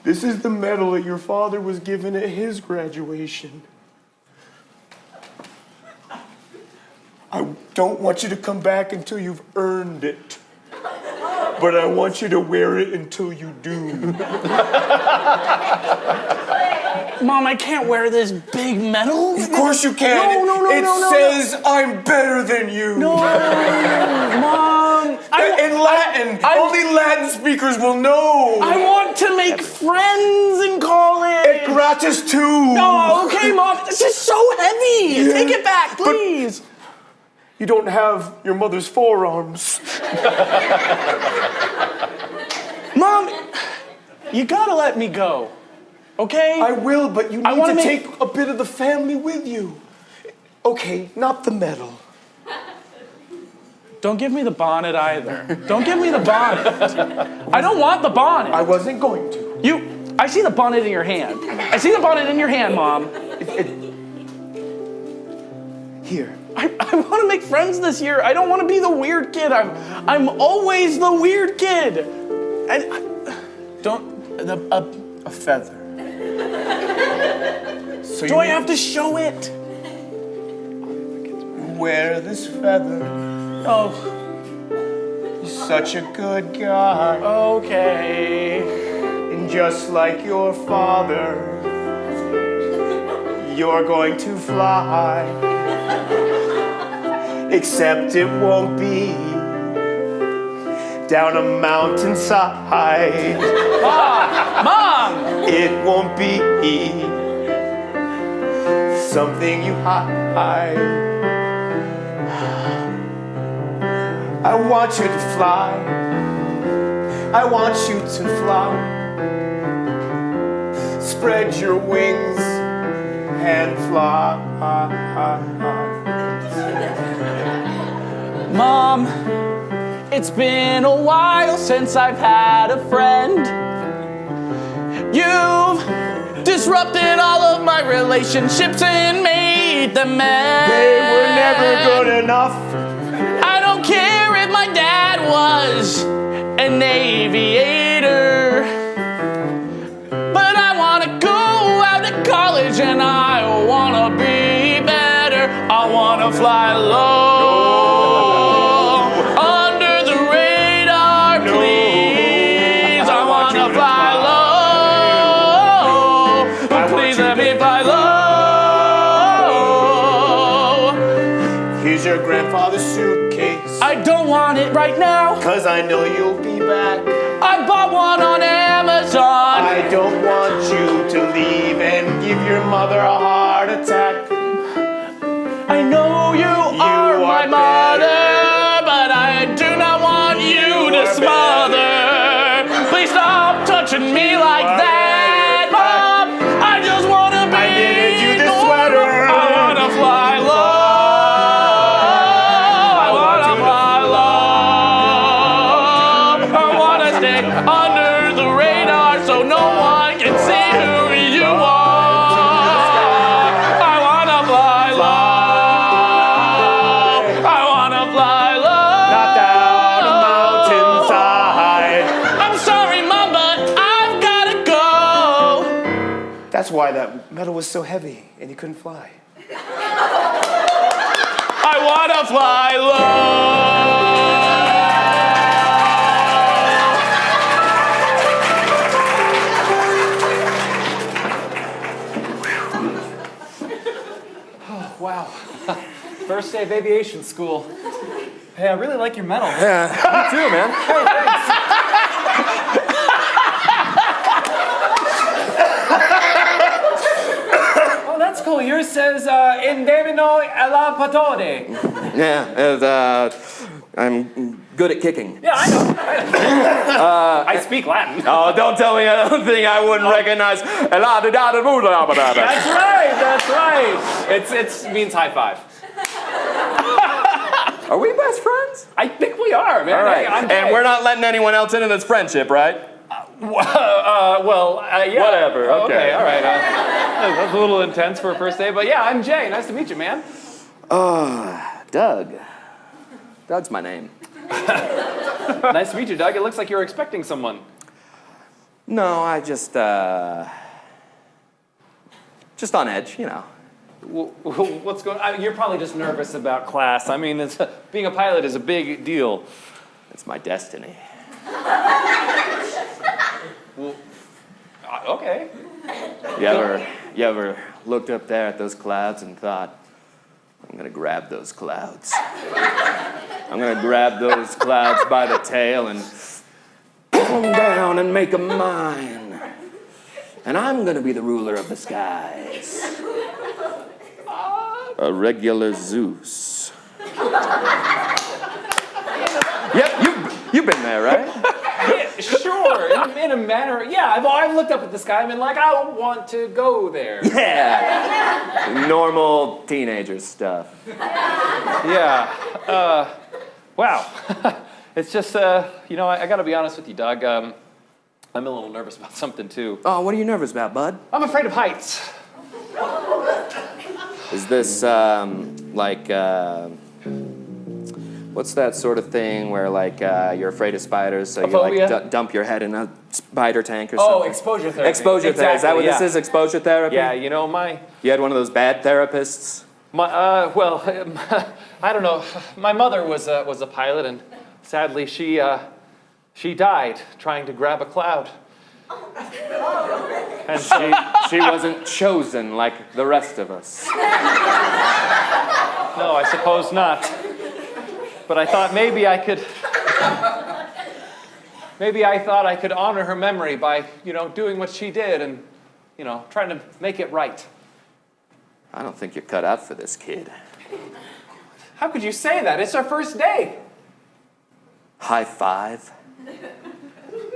the medal that your father was given at his graduation. I don't want you to come back until you've earned it. But I want you to wear it until you do. Mom, I can't wear this big medal. Of course you can. No, it says I'm better than you. No, Mom. In Latin. Only Latin speakers will know. I want to make friends in college. Et gratis too. No, okay, Mom. This is so heavy. Yeah. Take it back, please. You don't have your mother's forearms. Mom, you gotta let me go, okay? I will, but you need to wanna take a bit of the family with you. Okay, not the medal. Don't give me the bonnet either. Don't give me the bonnet. I don't want the bonnet. I wasn't going to. I see the bonnet in your hand. I see the bonnet in your hand, Mom. Here. I want to make friends this year. I don't want to be the weird kid. I'm always the weird kid. A feather. So Do I have to show it? wear this feather? Oh, You're such a good guy. okay. And just like your father, you're going to fly. Except it won't be down a mountainside. Mom! It won't be something you hide. I want you to fly. I want you to fly. Spread your wings and fly. Mom, it's been a while since I've had a friend. You've disrupted all of my relationships and made them end. They were never good enough. I don't care if my dad was an aviator, but I want to go out to college and I want to be better. I want to fly low. Your grandfather's suitcase. I don't want it right now. 'Cause I know you'll be back. I bought one on Amazon. I don't want you to leave and give your mother a heart attack. I know you are my mother, but I do not want you to smother. Please stop touching me like that, Mom. I just want to be I knitted you this sweater. I want to fly low. Under the radar so no one can see who you are. I wanna fly low. I wanna fly low. Not down a mountainside. I'm sorry, Mom, but I've gotta go. That's why that medal was so heavy and you couldn't fly. I wanna fly low. Wow. First day of aviation school. Hey, I really like your medal. Yeah, me too, man. Oh, that's cool. Yours says, Indemino alla patore. Yeah, and, I'm good at kicking. Yeah, I know. I speak Latin. Oh, don't tell me I don't think I wouldn't recognize. That's right. That's right. It means high five. Are we best friends? I think we are, man. All right. Hey, I'm And Jay. we're not letting anyone else into this friendship, right? Yeah. Whatever, okay. All right. That's a little intense for a first day, but yeah, I'm Jay. Nice to meet you, man. Doug. Doug's my name. Nice to meet you, Doug. It looks like you're expecting someone. No, I just on edge, you know. What's going on? You're probably just nervous about class. I mean, being a pilot is a big deal. It's my destiny. Well, okay. You ever looked up there at those clouds and thought, I'm gonna grab those clouds. I'm gonna grab those clouds by the tail and pull them down and make them mine. And I'm gonna be the ruler of the skies. A regular Zeus. Yep, you've been there, right? Yeah, sure, in a manner. Yeah, I've looked up at the sky and been like, I want to go there. Yeah. Normal teenager stuff. Yeah. Wow. It's just, I got to be honest with you, Doug. I'm a little nervous about something, too. Oh, what are you nervous about, bud? I'm afraid of heights. Is this, what's that sort of thing where, you're afraid of spiders, so A you, phobia? dump your head in a spider tank or something? Oh, exposure therapy. Exposure therapy. Is that what this is, exposure therapy? Yeah, You had one of those bad therapists? I don't know. My mother was a pilot, and sadly, she died trying to grab a cloud. And she wasn't chosen like the rest of us. No, I suppose not. But I thought maybe I could honor her memory by, doing what she did and, trying to make it right. I don't think you're cut out for this, kid. How could you say that? It's our first day. High five?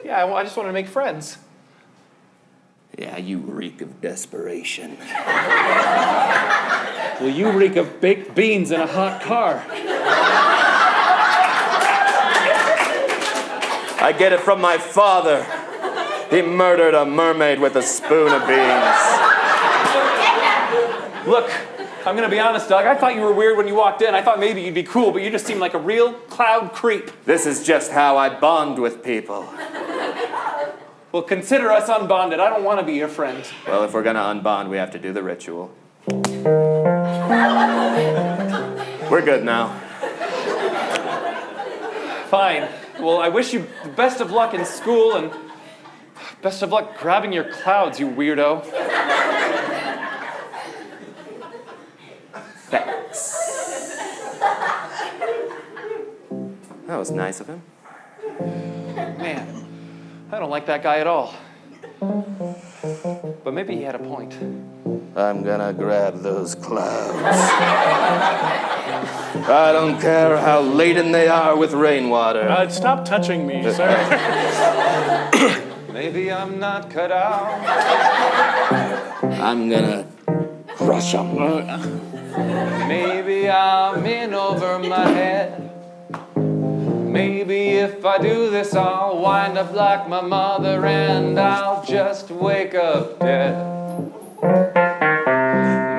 Yeah, I just want to make friends. Yeah, you reek of desperation. Well, you reek of baked beans in a hot car. I get it from my father. He murdered a mermaid with a spoon of beans. Look, I'm going to be honest, Doug. I thought you were weird when you walked in. I thought maybe you'd be cool, but you just seem like a real cloud creep. This is just how I bond with people. Well, consider us unbonded. I don't want to be your friend. Well, if we're gonna unbond, we have to do the ritual. We're good now. Fine. Well, I wish you the best of luck in school and best of luck grabbing your clouds, you weirdo. Thanks. That was nice of him. Man, I don't like that guy at all. But maybe he had a point. I'm gonna grab those clouds. I don't care how laden they are with rainwater. Stop touching me, sir. Maybe I'm not cut out. I'm gonna crush them. Maybe I'm in over my head. Maybe if I do this, I'll wind up like my mother and I'll just wake up dead.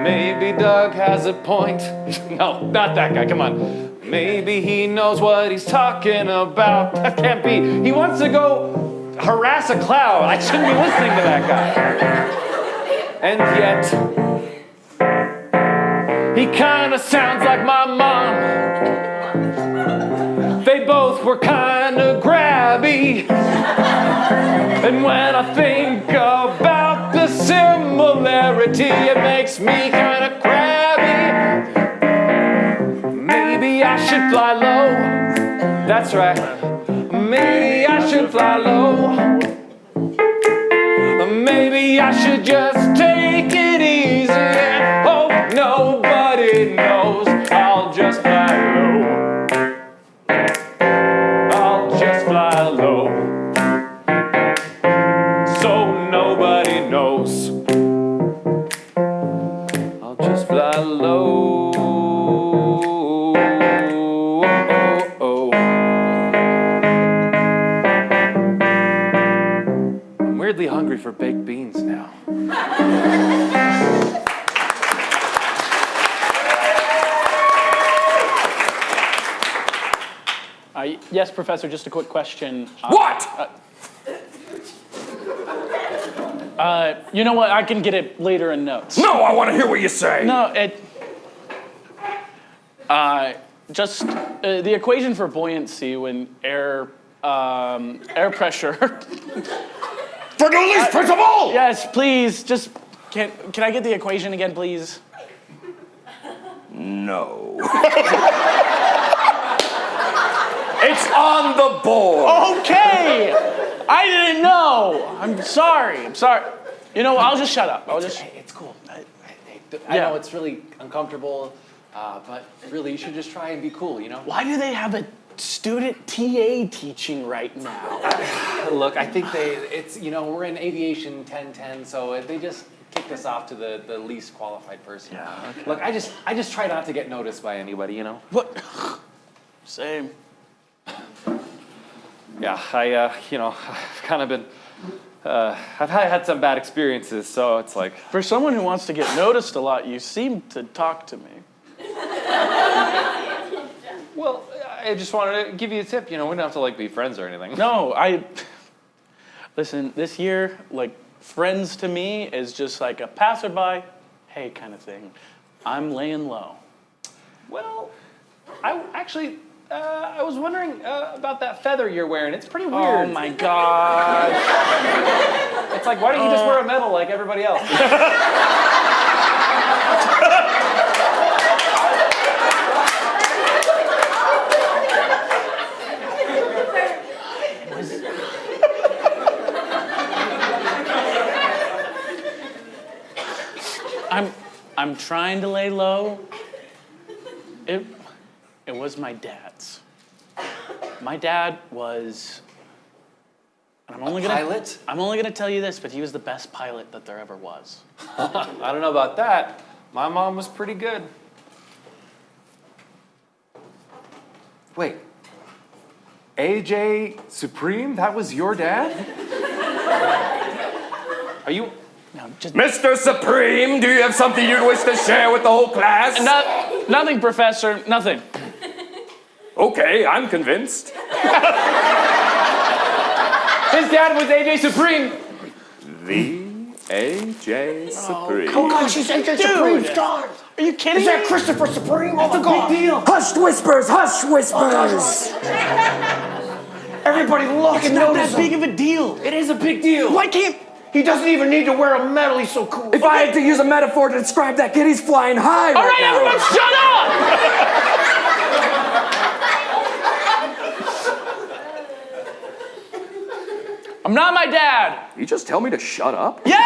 Maybe Doug has a point. No, not that guy, come on. Maybe he knows what he's talking about. That can't be. He wants to go harass a cloud. I shouldn't be listening to that guy. And yet, he kinda sounds like my mom. They both were kinda grabby. And when I think about the similarity, it makes me kinda crabby. Maybe I should fly low. That's right. Maybe I should fly low. Maybe I should just take it easy and hope nobody knows. I'll just fly low. I'll just fly low. So nobody knows. weirdly hungry for baked beans now. Yes, Professor, just a quick question. What? You know what? I can get it later in notes. No, I want to hear what you say. No, just the equation for buoyancy when air pressure. Bernoulli's principle! Yes, please, just, can I get the equation again, please? No. It's on the board. Okay! I didn't know. I'm sorry. You know, I'll just shut up. Hey, it's cool. I know it's really uncomfortable, but really, you should just try and be cool, you know? Why do they have a student TA teaching right now? Look, I think we're in aviation 1010, so they just kicked us off to the least qualified person. Yeah, okay. Look, I just try not to get noticed by anybody, you know? What? Same. Yeah, I've kind of been, I've had some bad experiences, so it's like. For someone who wants to get noticed a lot, you seem to talk to me. Well, I just wanted to give you a tip, we don't have to be friends or anything. No, listen, this year, friends to me is just like a passerby, hey kind of thing. I'm laying low. Well, I was wondering about that feather you're wearing. It's pretty weird. Oh my God. It's like, why don't you just wear a medal like everybody else? I'm trying to lay low. It was my dad's. My dad was, and I'm only gonna tell you this, but he was the best pilot that there ever was. I don't know about that. My mom was pretty good. Wait. AJ Supreme? That was your dad? Are you... No, just Mr. Supreme, do you have something you'd wish to share with the whole class? nothing, Professor, nothing. Okay, I'm convinced. His dad was AJ Supreme. The AJ Supreme. Oh gosh, he's AJ Supreme's God. Are you kidding Is me? that Christopher Supreme? Oh my God. Big deal. Hushed whispers, hushed whispers. Everybody look and Not notice that big him. of a deal. It is a big deal. Why can't... He doesn't even need to wear a medal, he's so cool. If I had to use a metaphor to describe that kid, he's flying high All right, now. everyone, shut up! I'm not my dad. You just tell me to shut up? Yeah,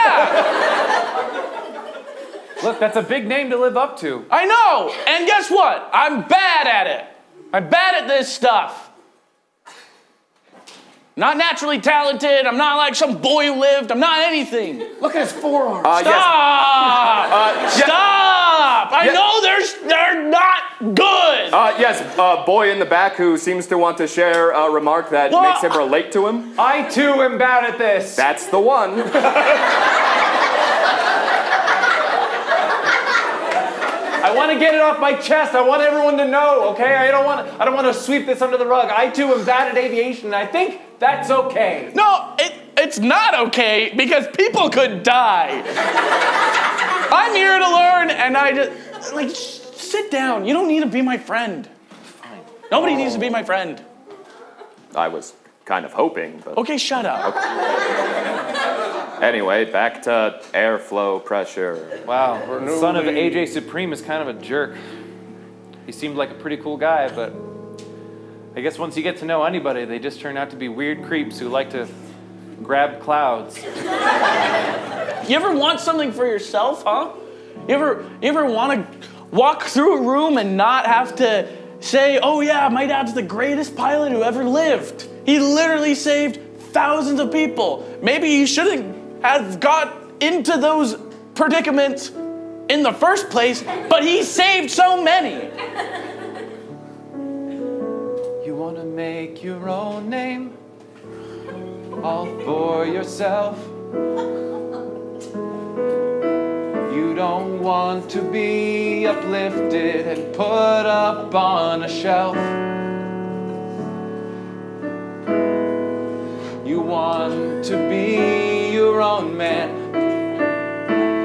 Look, that's a big name to live up to. I know. And guess what? I'm bad at it. I'm bad at this stuff. Not naturally talented. I'm not like some boy who lived. I'm not anything. Look at his forearms. Stop! Stop! I know they're not good. Yes, boy in the back who seems to want to share a remark that Well, makes him relate to him. I, too, am bad at this. That's the one. I want to get it off my chest. I want everyone to know, okay? I don't want to sweep this under the rug. I, too, am bad at aviation, and I think that's okay. No, it's not okay because people could die. I'm here to learn, and I just sit down. You don't need to be my friend. Fine. Nobody needs to be my friend. I was kind of hoping, but... Okay, shut up. Anyway, back to airflow pressure. Wow, the son of AJ Supreme is kind of a jerk. He seemed like a pretty cool guy, but I guess once you get to know anybody, they just turn out to be weird creeps who like to grab clouds. You ever want something for yourself, huh? You ever want to walk through a room and not have to say, oh yeah, my dad's the greatest pilot who ever lived. He literally saved thousands of people. Maybe you shouldn't have got into those predicaments in the first place, but he saved so many. You want to make your own name? all for yourself. You don't want to be uplifted and put up on a shelf. You want to be your own man,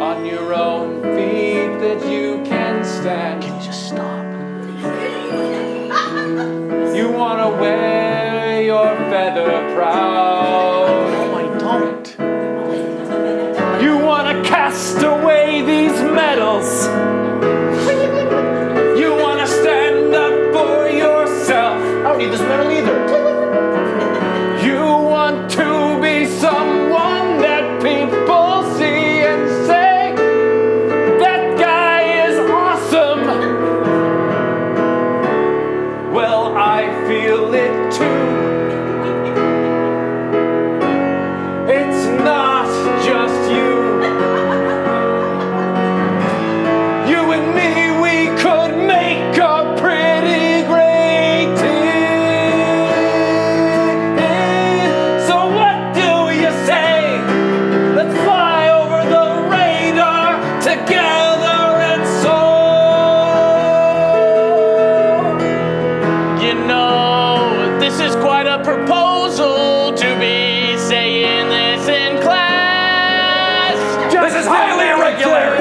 on your own feet that you can stand. Can you just stop? You want to wear your feather proud. No, I don't. You want to cast away these medals. You want to stand up for yourself. I don't need this medal either. You want to be someone that people see and say, that guy is awesome. Well, I feel it too. It's not just you. You and me, we could make a pretty great team. So what do you say? Let's fly over the radar together and soar. You know, this is quite a proposal to be saying this in class. This is highly irregular.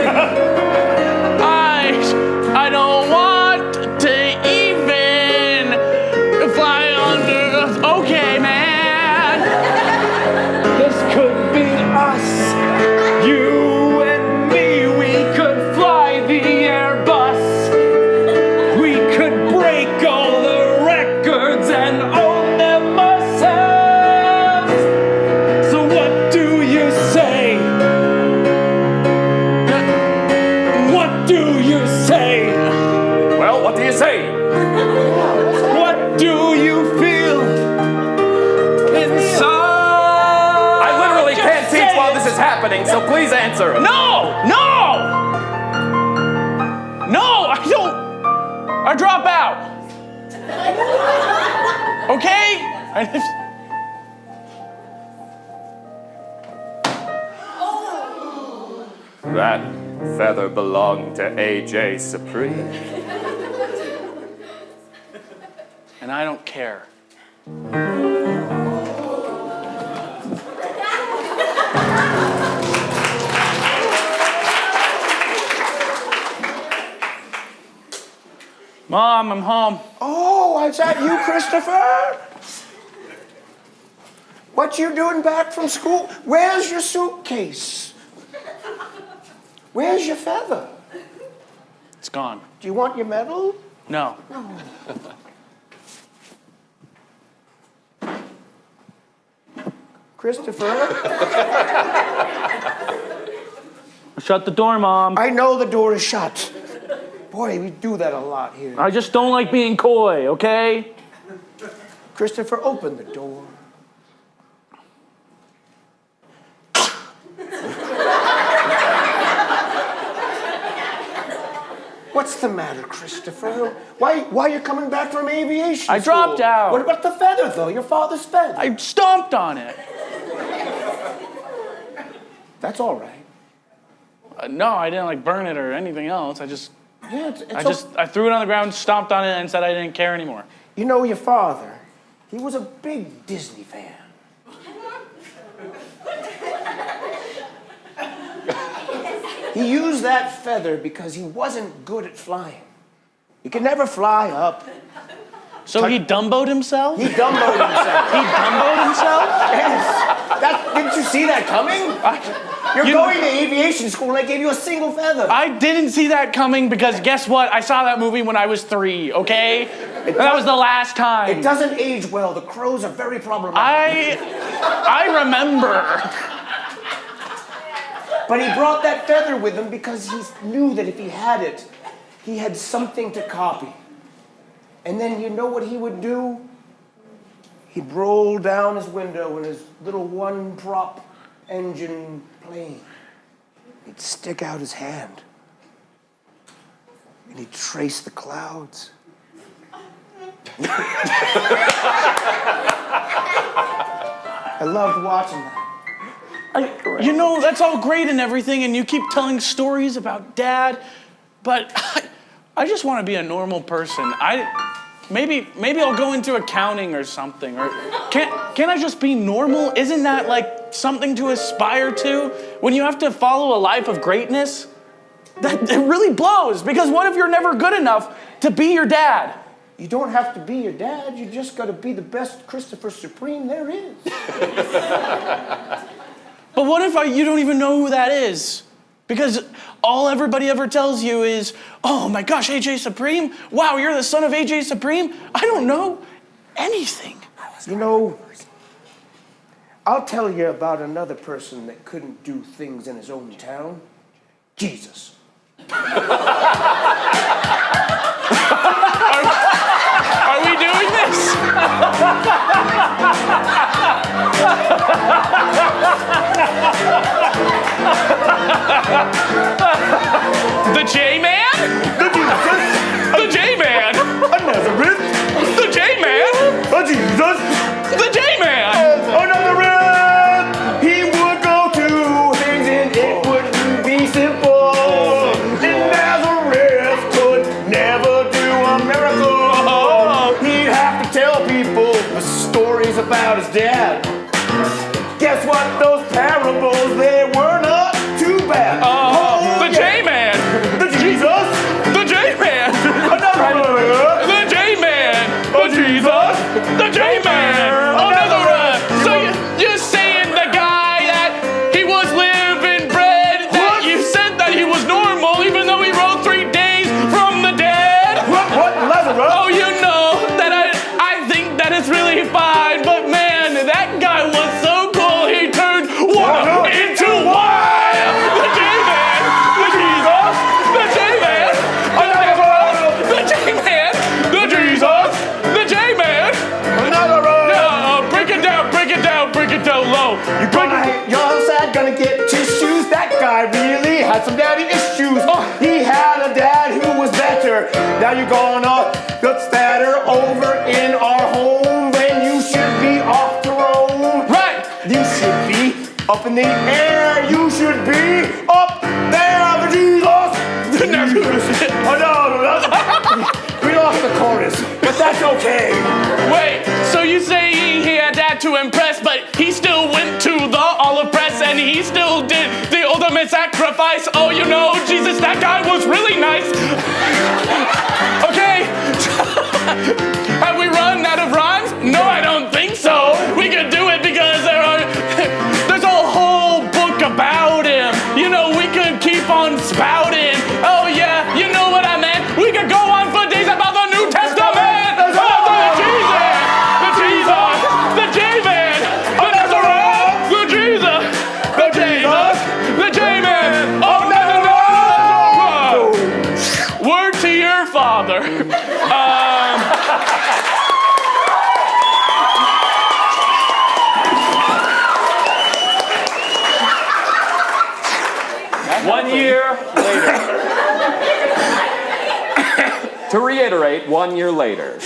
I don't want to even fly under. Okay, man. This could be us. You and me, we could fly the Airbus. We could break all the records and own them ourselves. So what do you say? What do you say? Well, what do you say? What do you feel inside? I literally Just can't say teach while it. this is happening, so please answer. No! I don't. I drop out. Okay? That feather belonged to AJ Supreme. And I don't care. Mom, I'm home. Oh, is that you, Christopher? What you doing back from school? Where's your suitcase? Where's your feather? It's gone. Do you want your medal? No. Christopher? Shut the door, Mom. I know the door is shut. Boy, we do that a lot here. I just don't like being coy, okay? Christopher, open the door. What's the matter, Christopher? Why are you coming back from aviation I school? dropped out. What about the feather, though? Your father's feather. I stomped on it. That's all right. No, I didn't like burn it or anything else. I It's I threw it on the ground, stomped on it, and said I didn't care anymore. You know, your father, he was a big Disney fan. He used that feather because he wasn't good at flying. He could never fly up. So he Dumbo'd himself? He Dumbo'd himself. He Dumbo'd himself? Yes. Didn't you see that coming? You're going to aviation school and I gave you a single feather. I didn't see that coming because guess what? I saw that movie when I was 3, okay? And that was the last time. It doesn't age well. The crows are very problematic. I remember. But he brought that feather with him because he knew that if he had it, he had something to copy. And then you know what he would do? He'd roll down his window in his little one-prop engine plane. He'd stick out his hand. And he'd trace the clouds. I loved watching that. You know, that's all great and everything, and you keep telling stories about Dad, but I just want to be a normal person. Maybe I'll go into accounting or something. Or can't I just be normal? Isn't that like something to aspire to? When you have to follow a life of greatness, that it really blows. Because what if you're never good enough to be your dad? You don't have to be your dad. You just got to be the best Christopher Supreme there is. But what if you don't even know who that is? Because all everybody ever tells you is, oh my gosh, AJ Supreme? Wow, you're the son of AJ Supreme? I don't know anything. You know, I'll tell you about another person that couldn't do things in his own town. Jesus. Are we doing this? The J-Man? The Jesus. The J-Man? A Nazareth. The J-Man? A Jesus. The J-Man? A Nazareth. He would go to things and it wouldn't be simple. And Nazareth could never do a miracle. He'd have to tell people the stories about his dad. Guess what? Those parables, they were not too bad. The J-Man? The Jesus. The J-Man? Another The J-Man? The Jesus? The J-Man? Another So you're saying the guy that he was living bread, that you said that he was normal even though he rose 3 days from the dead? What? Lazarus? Oh, you know that I think that it's really fine, but man, that guy was so cool, he turned water into wine! The J-Man! The Jesus! The J-Man! The J-Man! The Jesus! The J-Man! No, break it down low. You're sad, gonna get tissues. That guy really had some daddy issues. He had a dad who was better. Now you're gonna get fatter over in our home when you should be off to Rome. Right! You should be up in the air. You should be up there, the Jesus. We lost the chorus, but that's okay. Wait, so you say he had dad to impress, but he still went to the olive press and he still did the ultimate sacrifice. Oh, you know, Jesus, that guy was really nice. Okay. Have we run out of rhymes? No, I don't think so. We could do it because there's a whole book about him. You know, we could keep on spouting. Oh yeah, you know what I meant. We could go on for days about the New Testament. Oh, the Jesus, the Jesus, the J-Man, the Nazareth, the Jesus, the Jesus, the J-Man. Oh, no. Word to your father. One year later. To reiterate, 1 year later.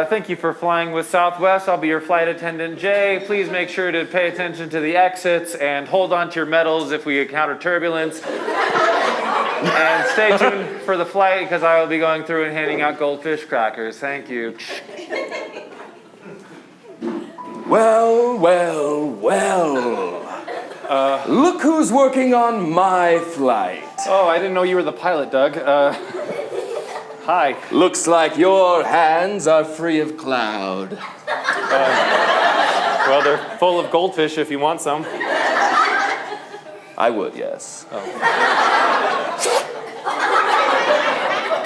Thank you for flying with Southwest. I'll be your flight attendant, Jay. Please make sure to pay attention to the exits and hold on to your medals if we encounter turbulence. And stay tuned for the flight because I will be going through and handing out goldfish crackers. Thank you. Well. Look who's working on my flight. Oh, I didn't know you were the pilot, Doug. Hi. Looks like your hands are free of cloud. Well, they're full of goldfish if you want some. I would, yes.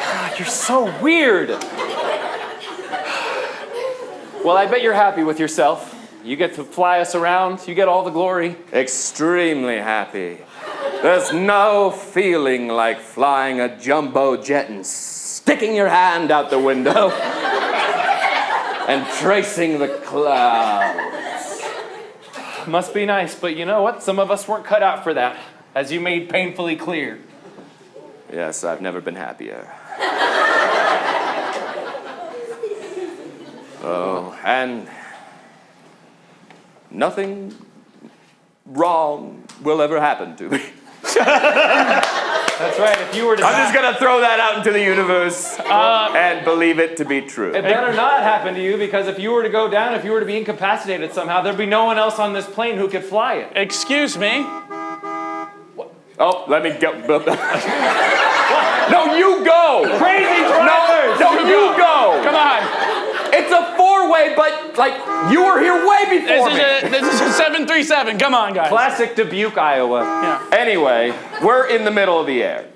God, you're so weird. Well, I bet you're happy with yourself. You get to fly us around. You get all the glory. Extremely happy. There's no feeling like flying a jumbo jet and sticking your hand out the window and tracing the clouds. Must be nice, but you know what? Some of us weren't cut out for that, as you made painfully clear. Yes, I've never been happier. Oh, and nothing wrong will ever happen to me. That's right. If you were to I'm just gonna throw that out into the universe and believe it to be true. It better not happen to you, because if you were to go down, if you were to be incapacitated somehow, there'd be no one else on this plane who could fly it. Excuse me? Oh, let me go. No, you go! Crazy drivers! No, you go! Come on. It's a four-way, but, like, you were here way before me. This is a 737. Come on, guys. Classic Dubuque, Iowa. Yeah. Anyway, we're in the middle of the air.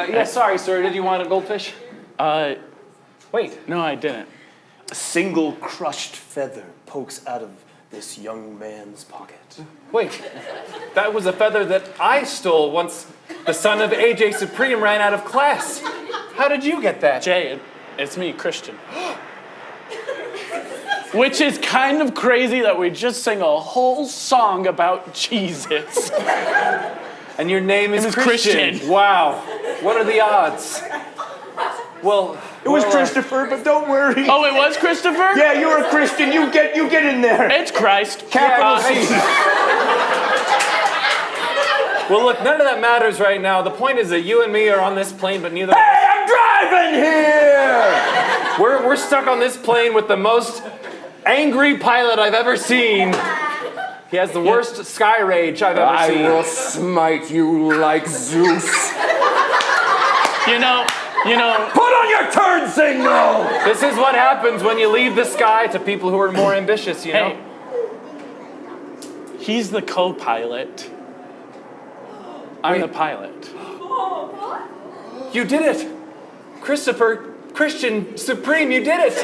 Yeah, sorry, sir. Did you want a goldfish? Wait. No, I didn't. A single crushed feather pokes out of this young man's pocket. Wait. That was a feather that I stole once the son of AJ Supreme ran out of class. How did you get that? Jay, it's me, Christian. Which is kind of crazy that we just sang a whole song about Jesus. And your name is Christian. Christian. Wow. What are the odds? Well, It was Christopher, but don't worry. Oh, it was Christopher? Yeah, you're a Christian. You get in there. It's Christ. Capital C. well, look, none of that matters right now. The point is that you and me are on this plane, but neither. Hey, I'm driving here! We're stuck on this plane with the most angry pilot I've ever seen. He has the worst sky rage I've ever I seen. will smite you like Zeus. You know. Put on your turn signal! This is what happens when you leave the sky to people who are more ambitious, you know? Hey. He's the co-pilot. I'm the pilot. You did it! Christopher, Christian, Supreme, you did it!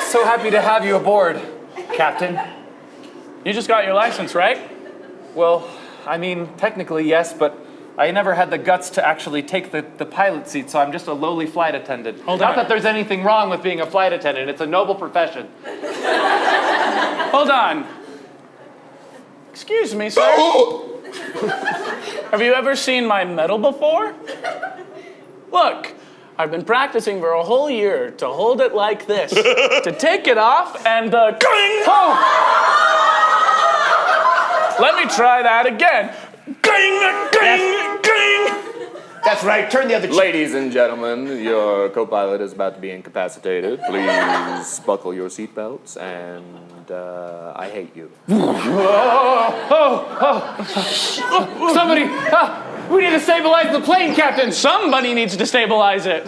So happy to have you aboard, Captain. You just got your license, right? Well, I mean, technically yes, but I never had the guts to actually take the pilot seat, so I'm just a lowly flight attendant. Hold Not on. that there's anything wrong with being a flight attendant, it's a noble profession. Hold on. Excuse me, sir. Have you ever seen my medal before? Look, I've been practicing for a whole year to hold it like this, to take it off and cling! Oh! Let me try that again. Cling, cling, cling! That's right. Turn the other cheek. Ladies and gentlemen, your co-pilot is about to be incapacitated. Please buckle your seatbelts, and I hate you. Somebody, we need to stabilize the plane, Captain. Somebody needs to stabilize it.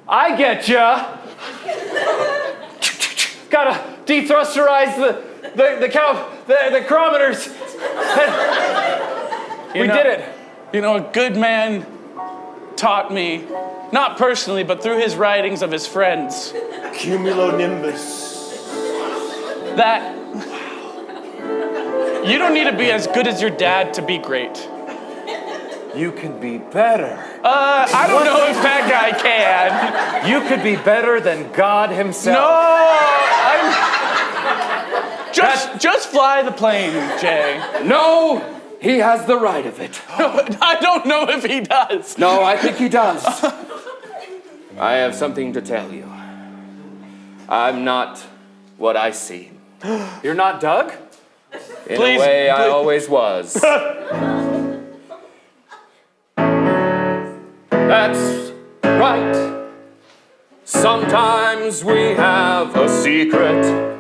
I get ya. Gotta dethrusterize the chronometers. We did it. You know, a good man taught me, not personally, but through his writings of his friends, Cumulonimbus. that you don't need to be as good as your dad to be great. You can be better. I don't know if that guy can. You could be better than God himself. No, just fly the plane, Jay. No, he has the right of it. I don't know if he does. No, I think he does. I have something to tell you. I'm not what I seem. You're not Doug? In a way, I always was. That's right. Sometimes we have a secret.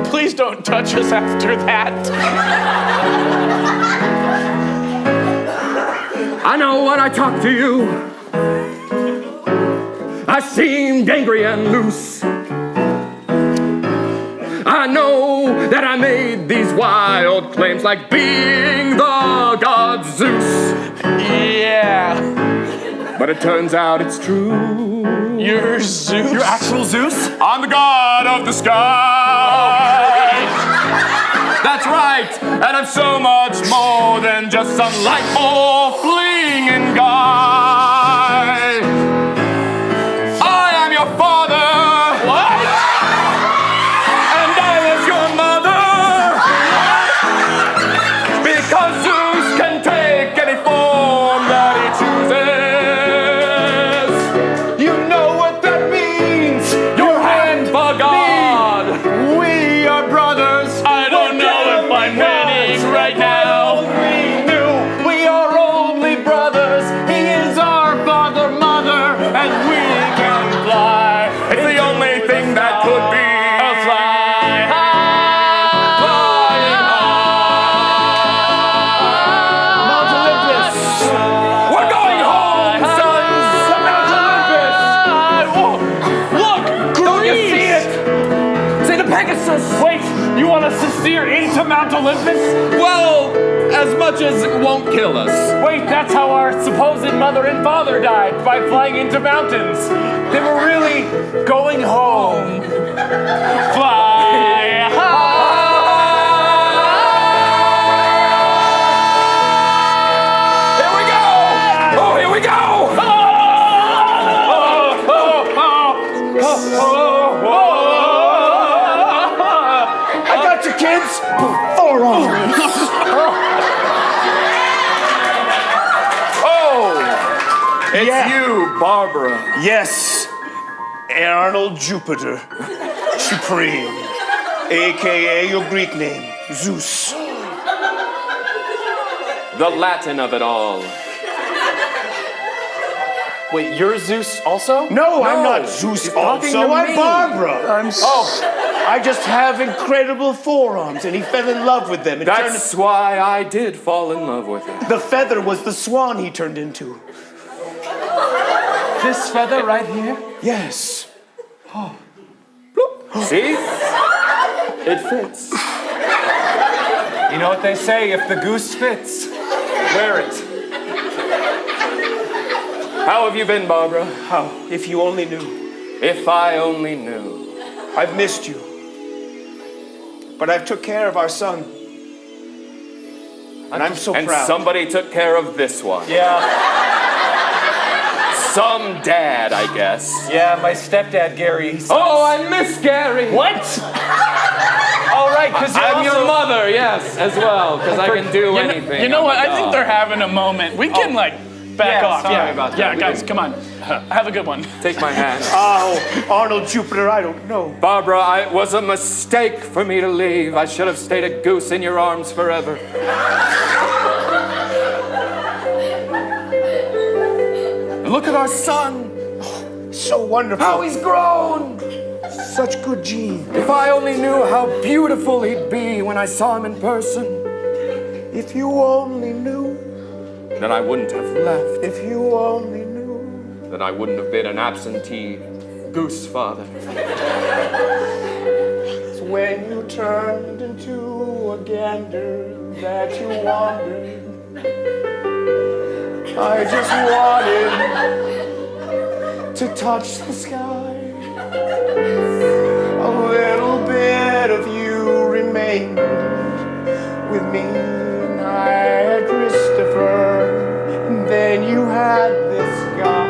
Please don't touch us after that. I know when I talk to you, I seemed angry and loose. I know that I made these wild claims like being the god Zeus. Yeah. But it turns out it's true. You're Zeus. You're actual Zeus? I'm the god of the sky. That's right. And I'm so much more than just some light bulb flinging guy. I am your father. What? And I was your mother. Because Mount Olympus? Well, as much as it won't kill us. Wait, that's how our supposed mother and father died, by flying into mountains. They were really going home. Fly high. Here we go! Oh, here we go! I got you, kids. Forearms. It's you, Barbara. Yes, Arnold Jupiter, Supreme, aka your Greek name, Zeus. The Latin of it all. Wait, you're Zeus also? No, I'm not Zeus he's talking also. to I'm me. Barbara. I just have incredible forearms, and he fell in love with them. That's why I did fall in love with him. The feather was the swan he turned into. This feather right here? Yes. See? It fits. You know what they say, if the goose fits, wear it. How have you been, Barbara? How? If you only knew. If I only knew. I've missed you. But I've took care of our son. And I'm so And proud. somebody took care of this one. Yeah, Some dad, I guess. yeah, my stepdad, Gary. He Oh, I miss Gary. What? All right, because I'm your mother, yes, as well, because I can do anything. You know I'm what? a I think dog. they're having a moment. We can back Yeah, off. sorry Yeah, about that. yeah, We guys, can- come on. Have a good one. Take my hand. Oh, Arnold Jupiter, I don't know. Barbara, it was a mistake for me to leave. I should have stayed a goose in your arms forever. Look at our son. So wonderful. How he's grown. Such good genes. If I only knew how beautiful he'd be when I saw him in person, If you only knew. then I wouldn't have left. If you only knew. Then I wouldn't have been an absentee goose father. It's when you turned into a gander that you wandered. I just wanted to touch the sky. A little bit of you remained with me. And I had Christopher, and then you had this guy.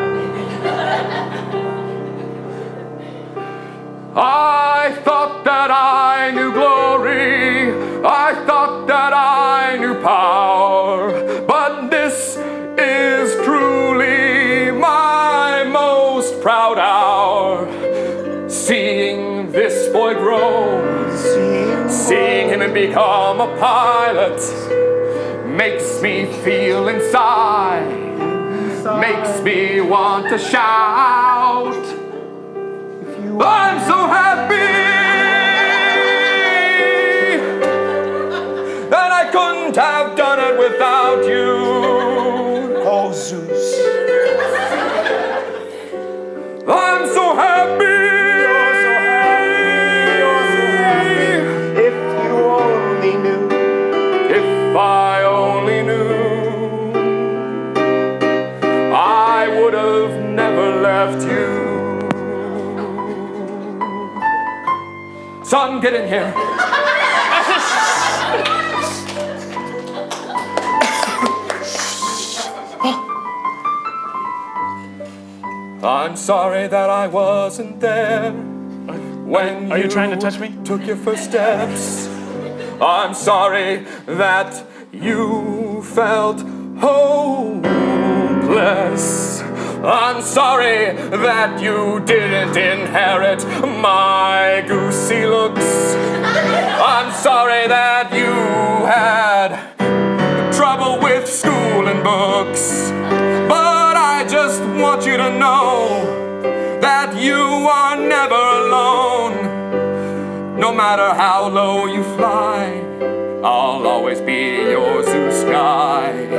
I thought that I knew glory. I thought that I knew power. But this is truly my most proud hour. Seeing this boy grow, seeing him become a pilot, makes me feel inside, makes me want to shout. I'm so happy that I couldn't have done it without you. Oh, Zeus. I'm so happy. If you only knew. If I only knew, I would have never left you. Son, get in here. I'm sorry that I wasn't there when Are you trying to touch me? took your first steps. I'm sorry that you felt hopeless. I'm sorry that you didn't inherit my goosey looks. I'm sorry that you had trouble with school and books. But I just want you to know that you are never alone. No matter how low you fly, I'll always be your Zeus guide.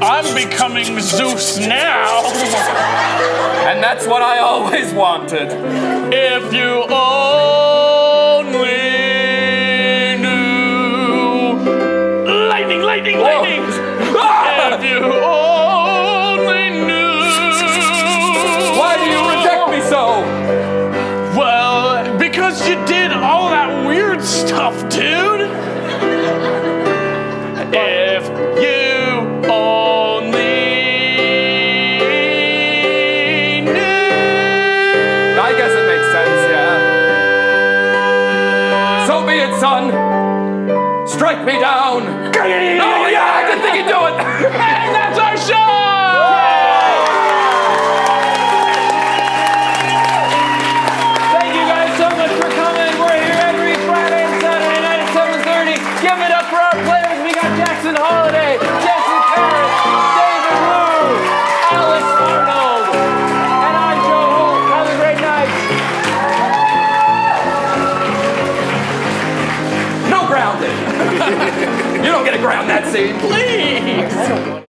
I'm becoming Zeus now. And that's what I always wanted. If you only knew. Lightning, lightning, lightning! If you only knew. Why do you reject me so? Well, because you did all that weird stuff, dude. If you only knew. I guess it makes sense, yeah. So be it, son. Strike me down. Oh, yeah, I didn't think he'd do it. And that's our show! Thank you guys so much for coming. We're here every Friday and Saturday night at 7:30. Give it up for our players. We got Jackson Holiday, Jesse Parrott, David Wu, Alex Arnold, and I'm Joe Holt. Have a great night. No grounded. You don't get to ground that scene. Please!